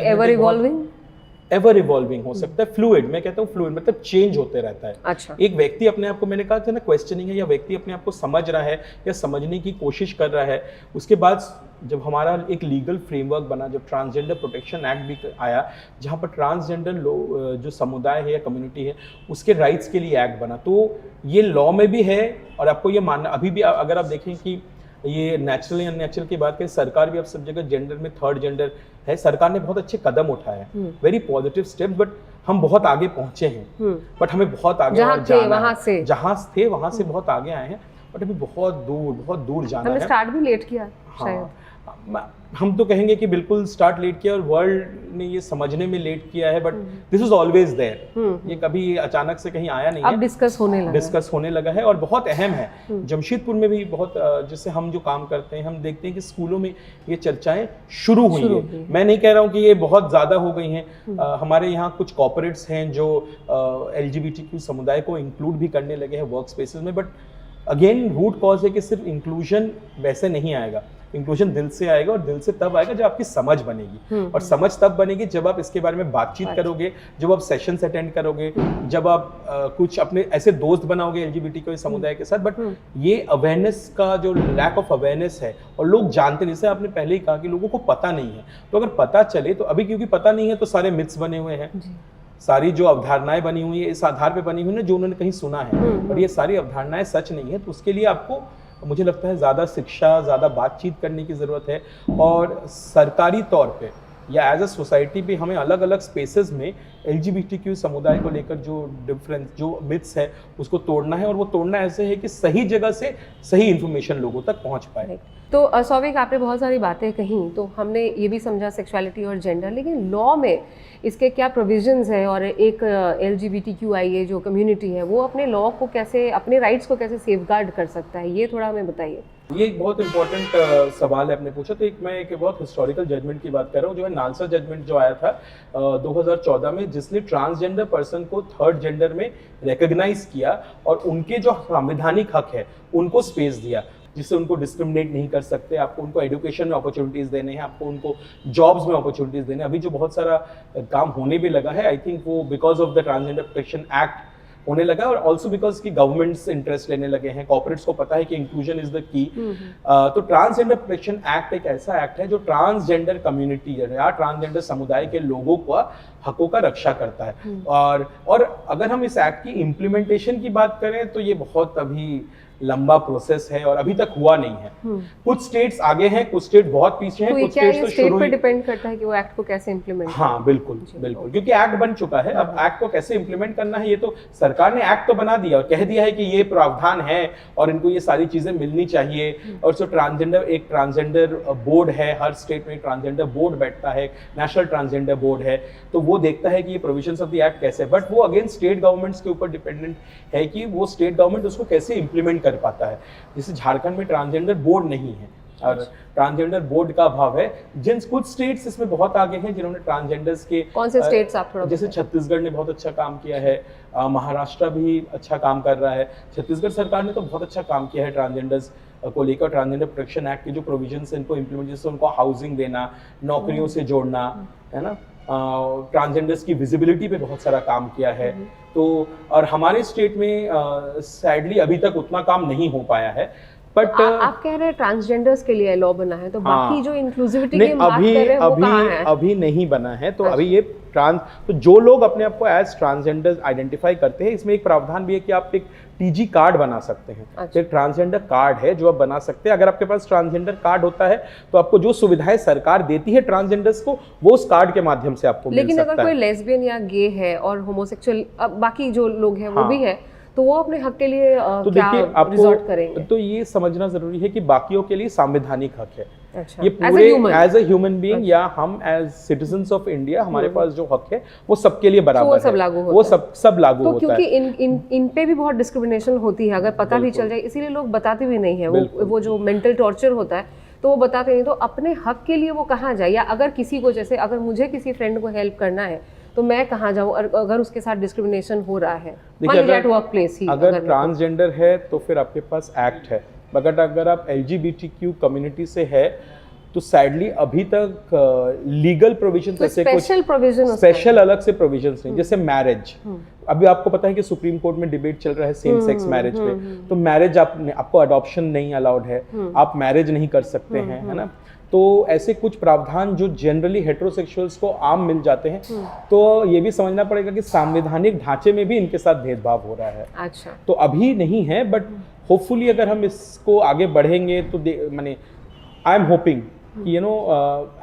[SPEAKER 2] एवर इवॉल्विंग हो सकता है, फ्लूइड, मैं कहता हूँ फ्लूइड मतलब चेंज होते रहता है।
[SPEAKER 1] अच्छा।
[SPEAKER 2] एक व्यक्ति अपने आप को, मैंने कहा था ना, क्वेश्चनिंग है, या व्यक्ति अपने आप को समझ रहा है या समझने की कोशिश कर रहा है। उसके बाद जब हमारा एक लीगल फ्रेमवर्क बना, जब ट्रांसजेंडर प्रोटेक्शन एक्ट भी आया, जहाँ पर ट्रांसजेंडर जो समुदाय है या कम्युनिटी है उसके राइट्स के लिए एक्ट बना, तो ये लॉ में भी है। और आपको ये मानना, अभी भी अगर आप देखें कि ये नेचुरल या अननेचुरल की बात करें, सरकार भी अब सब जगह जेंडर में थर्ड जेंडर है। सरकार ने बहुत अच्छे कदम उठाए हैं, वेरी पॉजिटिव स्टेप्स, बट हम बहुत आगे पहुंचे हैं। बट हमें बहुत आगे और जाना है, जहाँ थे वहां से बहुत आगे आए हैं, बट अभी बहुत दूर जाना है।
[SPEAKER 1] हमने स्टार्ट भी लेट किया शायद।
[SPEAKER 2] हम तो कहेंगे कि बिल्कुल स्टार्ट लेट किया, और वर्ल्ड ने ये समझने में लेट किया है, but this is always there. ये कभी अचानक से कहीं आया नहीं है,
[SPEAKER 1] अब डिस्कस होने लगा
[SPEAKER 2] है और बहुत अहम है। जमशेदपुर में भी बहुत, जैसे हम जो काम करते हैं, हम देखते हैं कि स्कूलों में ये चर्चाएं शुरू हुई है। मैं नहीं कह रहा हूँ कि ये बहुत ज़्यादा हो गई हैं। हमारे यहाँ कुछ कॉर्पोरेट्स हैं जो LGBTQ समुदाय को इंक्लूड भी करने लगे हैं वर्क स्पेसेस में, बट अगेन रूट कॉज है कि सिर्फ इंक्लूजन वैसे नहीं आएगा। इंक्लूजन दिल से आएगा, और दिल से तब आएगा जब आपकी समझ बनेगी, और समझ तब बनेगी जब आप इसके बारे में बातचीत करोगे, जब आप सेशंस अटेंड करोगे, जब आप कुछ अपने ऐसे दोस्त बनाओगे LGBTQ समुदाय के साथ। बट ये अवेयरनेस का जो लैक ऑफ अवेयरनेस है, और लोग जानते नहीं, जैसे आपने पहले ही कहा कि लोगों को पता नहीं है, तो अगर पता चले, तो अभी क्योंकि पता नहीं है तो सारे मिथ्स बने हुए हैं, सारी जो अवधारणाएं बनी हुई है इस आधार पे बनी हुई है जो उन्होंने कहीं सुना है, और ये सारी अवधारणाएं सच नहीं है। तो उसके लिए आपको, मुझे लगता है, ज़्यादा शिक्षा, ज़्यादा बातचीत करने की ज़रूरत है, और सरकारी तौर पे या एज अ सोसाइटी भी हमें अलग अलग स्पेसेस में LGBTQ समुदाय को लेकर जो डिफरेंस, जो मिथ्स है, उसको तोड़ना है, और वो तोड़ना ऐसे है कि सही जगह से सही इन्फॉर्मेशन लोगों तक पहुंच पाए।
[SPEAKER 1] तो सौविक, आपने बहुत सारी बातें कही, तो हमने ये भी समझा सेक्सुअलिटी और जेंडर, लेकिन लॉ में इसके क्या प्रोविजंस है, और एक LGBTQIA जो कम्युनिटी है वो अपने लॉ को कैसे, अपने राइट्स को कैसे सेफगार्ड कर सकता है, ये थोड़ा हमें बताइए।
[SPEAKER 2] ये एक बहुत इंपॉर्टेंट सवाल है आपने पूछा। तो मैं एक बहुत हिस्टोरिकल जजमेंट की बात कर रहा हूँ, जो है नालसा जजमेंट जो आया था 2014 में, जिसने ट्रांसजेंडर पर्सन को थर्ड जेंडर में रिकॉग्नाइज किया, और उनके जो संवैधानिक हक है उनको स्पेस दिया, जिससे उनको डिस्क्रिमिनेट नहीं कर सकते। आपको उनको एजुकेशन में अपॉर्चुनिटीज़ देने हैं, आपको उनको जॉब्स में अपॉर्चुनिटीज़ देने हैं। अभी जो बहुत सारा काम होने भी लगा है, आई थिंक वो because of the transgender protection act होने लगा, और ऑल्सो बिकॉज की गवर्नमेंट्स इंटरेस्ट लेने लगे हैं, कॉर्पोरेट्स को पता है कि इंक्लूजन इज द की। तो ट्रांसजेंडर प्रोटेक्शन एक्ट एक ऐसा एक्ट है जो ट्रांसजेंडर कम्युनिटी या ट्रांसजेंडर समुदाय के लोगों को हकों का रक्षा करता है। और अगर हम इस एक्ट की इम्प्लीमेंटेशन की बात करें तो ये बहुत अभी लंबा प्रोसेस है और अभी तक हुआ नहीं है। कुछ स्टेट्स आगे हैं, कुछ स्टेट बहुत पीछे हैं,
[SPEAKER 1] तो
[SPEAKER 2] कुछ
[SPEAKER 1] क्या
[SPEAKER 2] स्टेट्स
[SPEAKER 1] ये
[SPEAKER 2] तो
[SPEAKER 1] स्टेट
[SPEAKER 2] शुरू
[SPEAKER 1] पर
[SPEAKER 2] ही।
[SPEAKER 1] डिपेंड करता है कि वो एक्ट को कैसे इम्प्लीमेंट
[SPEAKER 2] हाँ बिल्कुल बिल्कुल, क्योंकि एक्ट बन चुका है, अब एक्ट को कैसे इंप्लीमेंट करना है ये तो सरकार ने एक्ट तो बना दिया और कह दिया है कि ये प्रावधान है और इनको ये सारी चीजें मिलनी चाहिए। और जो एक ट्रांसजेंडर बोर्ड है, हर स्टेट में ट्रांसजेंडर बोर्ड बैठता है, नेशनल ट्रांसजेंडर बोर्ड है, तो वो देखता है कि ये प्रोविजंस ऑफ द एक्ट कैसे है। बट वो अगेन स्टेट गवर्नमेंट्स के ऊपर डिपेंडेंट है कि वो स्टेट गवर्नमेंट उसको कैसे इंप्लीमेंट कर पाता है। जैसे झारखंड में ट्रांसजेंडर बोर्ड नहीं है और ट्रांसजेंडर बोर्ड का अभाव है। जिन कुछ स्टेट्स इसमें बहुत आगे हैं जिन्होंने ट्रांसजेंडर्स के,
[SPEAKER 1] कौन से स्टेट्स आप थोड़ा
[SPEAKER 2] जैसे छत्तीसगढ़ ने बहुत अच्छा काम किया है, महाराष्ट्र भी अच्छा काम कर रहा है, छत्तीसगढ़ सरकार ने तो बहुत अच्छा काम किया है ट्रांसजेंडर्स को लेकर। ट्रांसजेंडर प्रोटेक्शन एक्ट के जो प्रोविजंस हैं इनको इम्प्लीमेंट, जैसे उनको हाउसिंग देना, नौकरियों से जोड़ना, है ना, ट्रांसजेंडर्स की विजिबिलिटी पे बहुत सारा काम किया है। तो और हमारे स्टेट में सैडली अभी तक उतना काम नहीं हो पाया है। बट
[SPEAKER 1] तो आप कह रहे हैं ट्रांसजेंडर्स के लिए लॉ बना है, तो बाकी जो इंक्लूसिविटी की
[SPEAKER 2] नहीं,
[SPEAKER 1] बात कर रहे हैं वो कहाँ है?
[SPEAKER 2] अभी नहीं बना है। तो अभी ये तो जो लोग अपने आप को एज ट्रांसजेंडर आइडेंटिफाई करते हैं, इसमें एक प्रावधान भी है कि आप एक टीजी कार्ड बना सकते हैं।
[SPEAKER 1] अच्छा।
[SPEAKER 2] एक ट्रांसजेंडर कार्ड है जो आप बना सकते हैं। अगर आपके पास ट्रांसजेंडर कार्ड होता है तो आपको जो सुविधाएं सरकार देती है ट्रांसजेंडर्स को, वो उस कार्ड के माध्यम से आपको मिल सकता है।
[SPEAKER 1] लेकिन अगर कोई लेस्बियन या गे है और होमोसेक्सुअल, बाकी जो लोग हैं वो भी है, तो वो अपने हक के लिए
[SPEAKER 2] तो
[SPEAKER 1] क्या
[SPEAKER 2] देखिए
[SPEAKER 1] रिजॉर्ट करेंगे?
[SPEAKER 2] तो ये समझना जरूरी है कि बाकियों के लिए संवैधानिक हक है।
[SPEAKER 1] अच्छा,
[SPEAKER 2] ये पूरे एज अ ह्यूमन बीइंग या हम एज सिटीजन्स ऑफ इंडिया, हमारे पास जो हक है वो सबके लिए बराबर
[SPEAKER 1] वो
[SPEAKER 2] है,
[SPEAKER 1] सब लागू होता
[SPEAKER 2] वो सब लागू होता
[SPEAKER 1] क्योंकि
[SPEAKER 2] है।
[SPEAKER 1] इन पे भी बहुत डिस्क्रिमिनेशन होती है, अगर पता भी चल जाए, इसीलिए लोग बताते भी नहीं है। वो जो मेंटल टॉर्चर होता है तो वो बताते नहीं। तो अपने हक के लिए वो कहाँ जाए? या अगर किसी को, जैसे अगर मुझे किसी फ्रेंड को हेल्प करना है तो मैं कहाँ जाऊँ अगर उसके साथ डिस्क्रिमिनेशन हो रहा है? वर्क प्लेस ही
[SPEAKER 2] अगर ट्रांसजेंडर है तो फिर आपके पास एक्ट है, मगर अगर आप LGBTQ कम्युनिटी से है तो सैडली अभी तक लीगल प्रोविजन
[SPEAKER 1] तो
[SPEAKER 2] स्पेशल अलग से प्रोविजन नहीं। जैसे मैरिज, अभी आपको पता है कि सुप्रीम कोर्ट में डिबेट चल रहा है सेम सेक्स मैरिज पे, तो मैरिज आपको अडॉप्शन नहीं अलाउड है, आप मैरिज नहीं कर सकते हैं, है ना। तो ऐसे कुछ प्रावधान जो जनरली हेटेरोसेक्सुअल्स को आम मिल जाते हैं, तो ये भी समझना पड़ेगा कि संवैधानिक ढांचे में भी इनके साथ भेदभाव हो रहा है।
[SPEAKER 1] अच्छा, तो
[SPEAKER 2] अभी नहीं है, बट होपफुली अगर हम इसको आगे बढ़ेंगे तो माने आई एम होपिंग कि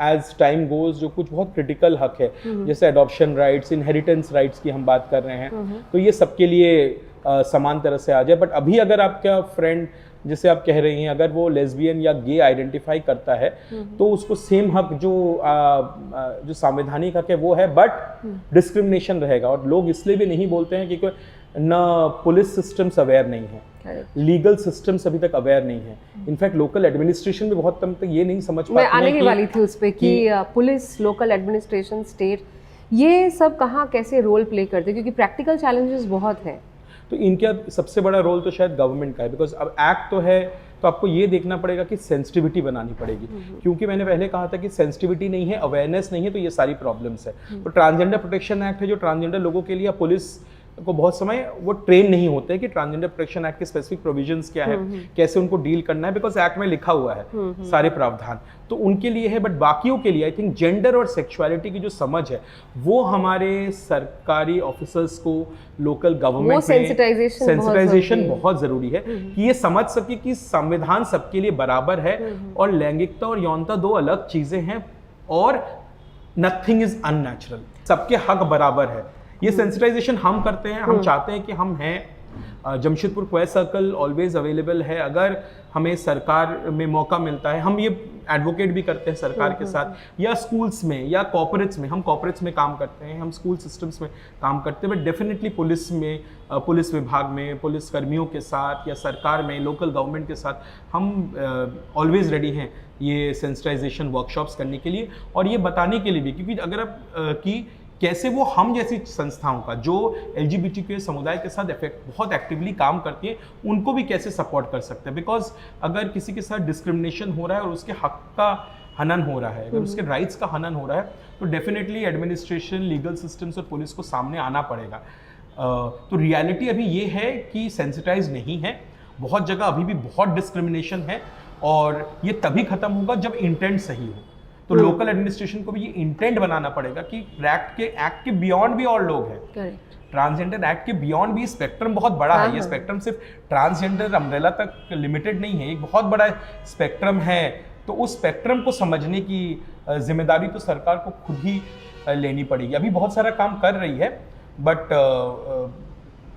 [SPEAKER 2] एज टाइम गोज जो कुछ बहुत क्रिटिकल हक है, जैसे अडॉप्शन राइट्स, इनहेरिटेंस राइट्स की हम बात कर रहे हैं, तो ये सबके लिए समान तरह से आ जाए। बट अभी अगर आपका फ्रेंड, जैसे आप कह रही हैं, अगर वो लेस्बियन या गे आइडेंटिफाई करता है तो उसको सेम हक जो संवैधानिक हक है वो है, बट डिस्क्रिमिनेशन रहेगा। और लोग इसलिए भी नहीं बोलते हैं कि न पुलिस सिस्टम्स अवेयर नहीं है, लीगल सिस्टम्स अभी तक अवेयर नहीं है। इनफैक्ट लोकल एडमिनिस्ट्रेशन भी बहुत तक ये नहीं समझ पाते।
[SPEAKER 1] मैं आने ही वाली थी उस पे कि पुलिस, लोकल एडमिनिस्ट्रेशन, स्टेट, ये सब कहाँ कैसे रोल प्ले करते हैं, क्योंकि प्रैक्टिकल चैलेंजेस बहुत हैं।
[SPEAKER 2] तो इनका सबसे बड़ा रोल तो शायद गवर्नमेंट का है, बिकॉज अब एक्ट तो है तो आपको ये देखना पड़ेगा कि सेंसिटिविटी बनानी पड़ेगी, क्योंकि मैंने पहले कहा था कि सेंसिटिविटी नहीं है, अवेयरनेस नहीं है, तो ये सारी प्रॉब्लम्स है। तो ट्रांसजेंडर प्रोटेक्शन एक्ट है जो ट्रांसजेंडर लोगों के लिए, पुलिस को बहुत समय वो ट्रेन नहीं होते कि ट्रांसजेंडर प्रोटेक्शन एक्ट के स्पेसिफिक प्रोविजंस क्या है, कैसे उनको डील करना है, बिकॉज एक्ट में लिखा हुआ है सारे प्रावधान, तो उनके लिए है। बट बाकियों के लिए आई थिंक जेंडर और सेक्सुअलिटी की जो समझ है वो हमारे सरकारी ऑफिसर्स को, लोकल गवर्नमेंट में सेंसिटाइजेशन बहुत जरूरी है कि ये समझ सके कि संविधान सबके लिए बराबर है और लैंगिकता और यौनता दो अलग चीजें हैं और नथिंग इज अननेचुरल, सबके हक बराबर है। ये सेंसिटाइजेशन हम करते हैं, हम चाहते हैं कि हम हैं। Jamshedpur queer circle always available है, अगर हमें सरकार में मौका मिलता है, हम ये एडवोकेट भी करते हैं सरकार के साथ, या स्कूल्स में या कॉर्पोरेट्स में, हम कॉर्पोरेट्स में काम करते हैं, हम स्कूल सिस्टम्स में काम करते हैं, बट डेफिनेटली पुलिस में, पुलिस विभाग में, पुलिस कर्मियों के साथ या सरकार में, लोकल गवर्नमेंट के साथ हम ऑलवेज रेडी हैं ये सेंसिटाइजेशन वर्कशॉप्स करने के लिए और ये बताने के लिए भी, क्योंकि अगर आप कि कैसे वो हम जैसी संस्थाओं का जो LGBTQ समुदाय के साथ बहुत एक्टिवली काम करती है, उनको भी कैसे सपोर्ट कर सकते हैं। बिकॉज अगर किसी के साथ डिस्क्रिमिनेशन हो रहा है और उसके हक का हनन हो रहा है, अगर उसके राइट्स का हनन हो रहा है, तो डेफिनेटली एडमिनिस्ट्रेशन, लीगल सिस्टम्स और पुलिस को सामने आना पड़ेगा। तो रियलिटी अभी ये है कि सेंसिटाइज नहीं है, बहुत जगह अभी भी बहुत डिस्क्रिमिनेशन है और ये तभी खत्म होगा जब इंटेंट सही हो। तो लोकल एडमिनिस्ट्रेशन को भी ये इंटेंट बनाना पड़ेगा कि एक्ट के बियॉन्ड भी और लोग हैं।
[SPEAKER 1] करेक्ट।
[SPEAKER 2] ट्रांसजेंडर एक्ट के बियॉन्ड भी स्पेक्ट्रम बहुत बड़ा है। ये स्पेक्ट्रम सिर्फ ट्रांसजेंडर अम्ब्रेला तक लिमिटेड नहीं है, एक बहुत बड़ा स्पेक्ट्रम है। तो उस स्पेक्ट्रम को समझने की जिम्मेदारी तो सरकार को खुद ही लेनी पड़ेगी। अभी बहुत सारा काम कर रही है, बट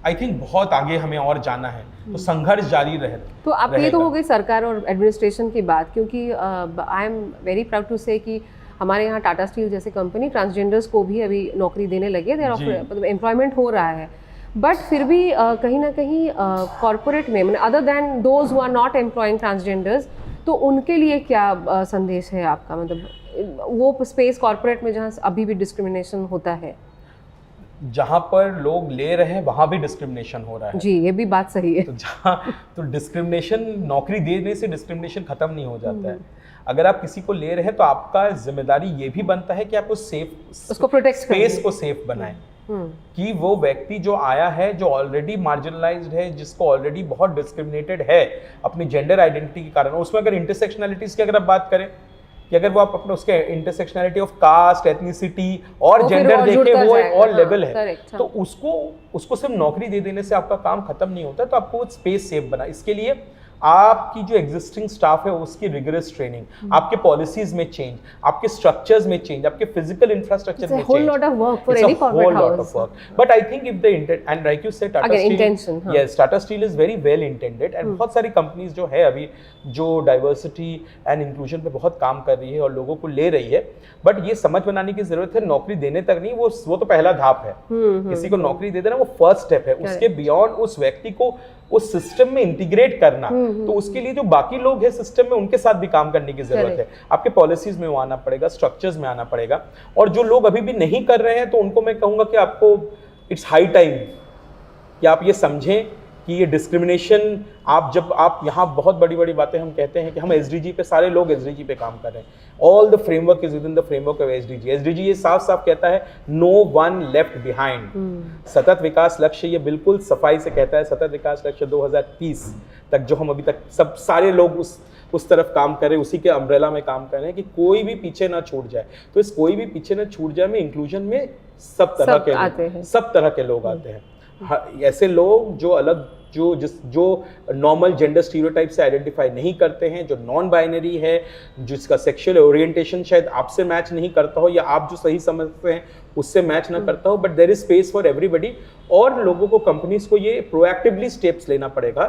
[SPEAKER 2] आई थिंक बहुत आगे हमें और जाना है, तो संघर्ष जारी रहे।
[SPEAKER 1] तो आप ये तो हो गई सरकार और एडमिनिस्ट्रेशन की बात, क्योंकि I am very proud to say कि हमारे यहाँ टाटा स्टील जैसी कंपनी ट्रांसजेंडर्स को भी अभी नौकरी देने लगे, मतलब एम्प्लॉयमेंट हो रहा है। बट फिर भी कहीं ना कहीं कॉरपोरेट में, मतलब other than those who are not employing transgenders, तो उनके लिए क्या संदेश है आपका? मतलब वो स्पेस कॉरपोरेट में जहाँ अभी भी डिस्क्रिमिनेशन होता है,
[SPEAKER 2] जहाँ पर लोग ले रहे हैं वहाँ भी डिस्क्रिमिनेशन हो रहा है।
[SPEAKER 1] जी, ये भी बात सही है।
[SPEAKER 2] तो डिस्क्रिमिनेशन, नौकरी देने से डिस्क्रिमिनेशन खत्म नहीं हो जाता है। अगर आप किसी को ले रहे हैं तो आपका जिम्मेदारी ये भी बनता है कि आप उसको प्रोटेक्ट स्पेस को सेफ बनाएं, कि वो व्यक्ति जो आया है, जो ऑलरेडी मार्जिनलाइज्ड है, जिसको ऑलरेडी बहुत डिस्क्रिमिनेटेड है अपनी जेंडर आइडेंटिटी के कारण, उसमें अगर इंटरसेक्शनैलिटीज की अगर आप बात करें कि अगर वो आप अपने उसके इंटरसेक्शनैलिटी ऑफ कास्ट, एथनिसिटी और जेंडर देखें, वो एक और लेवल है। तो उसको सिर्फ नौकरी दे देने से आपका काम खत्म नहीं होता। तो आपको स्पेस सेफ बना, इसके लिए आपकी जो एग्जिस्टिंग स्टाफ है उसकी रिगरस ट्रेनिंग, आपके पॉलिसीज में चेंज, आपके स्ट्रक्चर्स में चेंज, आपके फिजिकल इंफ्रास्ट्रक्चर में change,
[SPEAKER 1] whole lot of work for any corporate house.
[SPEAKER 2] But I think if the intent, and like you said, Tata Steel is very well intended, and बहुत सारी companies जो है अभी जो diversity and inclusion पे बहुत काम कर रही है और लोगों को ले रही है, बट ये समझ बनाने की जरूरत है, नौकरी देने तक नहीं, वो तो पहला धाप है। किसी को नौकरी दे देना वो फर्स्ट स्टेप है। उसके बियॉन्ड उस व्यक्ति को उस सिस्टम में इंटीग्रेट करना, तो उसके लिए जो बाकी लोग हैं सिस्टम में, उनके साथ भी काम करने की जरूरत है। आपके पॉलिसीज में वो आना पड़ेगा, स्ट्रक्चर्स में आना पड़ेगा। और जो लोग अभी भी नहीं कर रहे हैं, तो उनको मैं कहूंगा कि आपको इट्स हाई टाइम कि आप ये समझें कि ये डिस्क्रिमिनेशन, आप यहाँ बहुत बड़ी बड़ी बातें हम कहते हैं कि हम एसडीजी पे, सारे लोग एसडीजी पे काम कर रहे हैं, all the framework is with in the framework of SDG. SDG ये साफ साफ कहता है नो वन लेफ्ट बिहाइंड। सतत विकास लक्ष्य ये बिल्कुल सफाई से कहता है, सतत विकास लक्ष्य 2030 तक, जो हम अभी तक सब सारे लोग उस तरफ काम कर रहे हैं, उसी के अम्ब्रेला में काम कर रहे हैं कि कोई भी पीछे ना छूट जाए। तो इस कोई भी पीछे ना छूट जाए में इंक्लूजन में सब तरह के लोग आते हैं। ऐसे लोग जो अलग, जो नॉर्मल जेंडर स्टीरियोटाइप से आइडेंटिफाई नहीं करते हैं, जो नॉन बाइनरी है, जिसका सेक्सुअल ओरिएंटेशन शायद आपसे मैच नहीं करता हो, या आप जो सही समझते हैं उससे मैच ना करता हो, but there is space for everybody. और लोगों को, कंपनीज को ये प्रोएक्टिवली स्टेप्स लेना पड़ेगा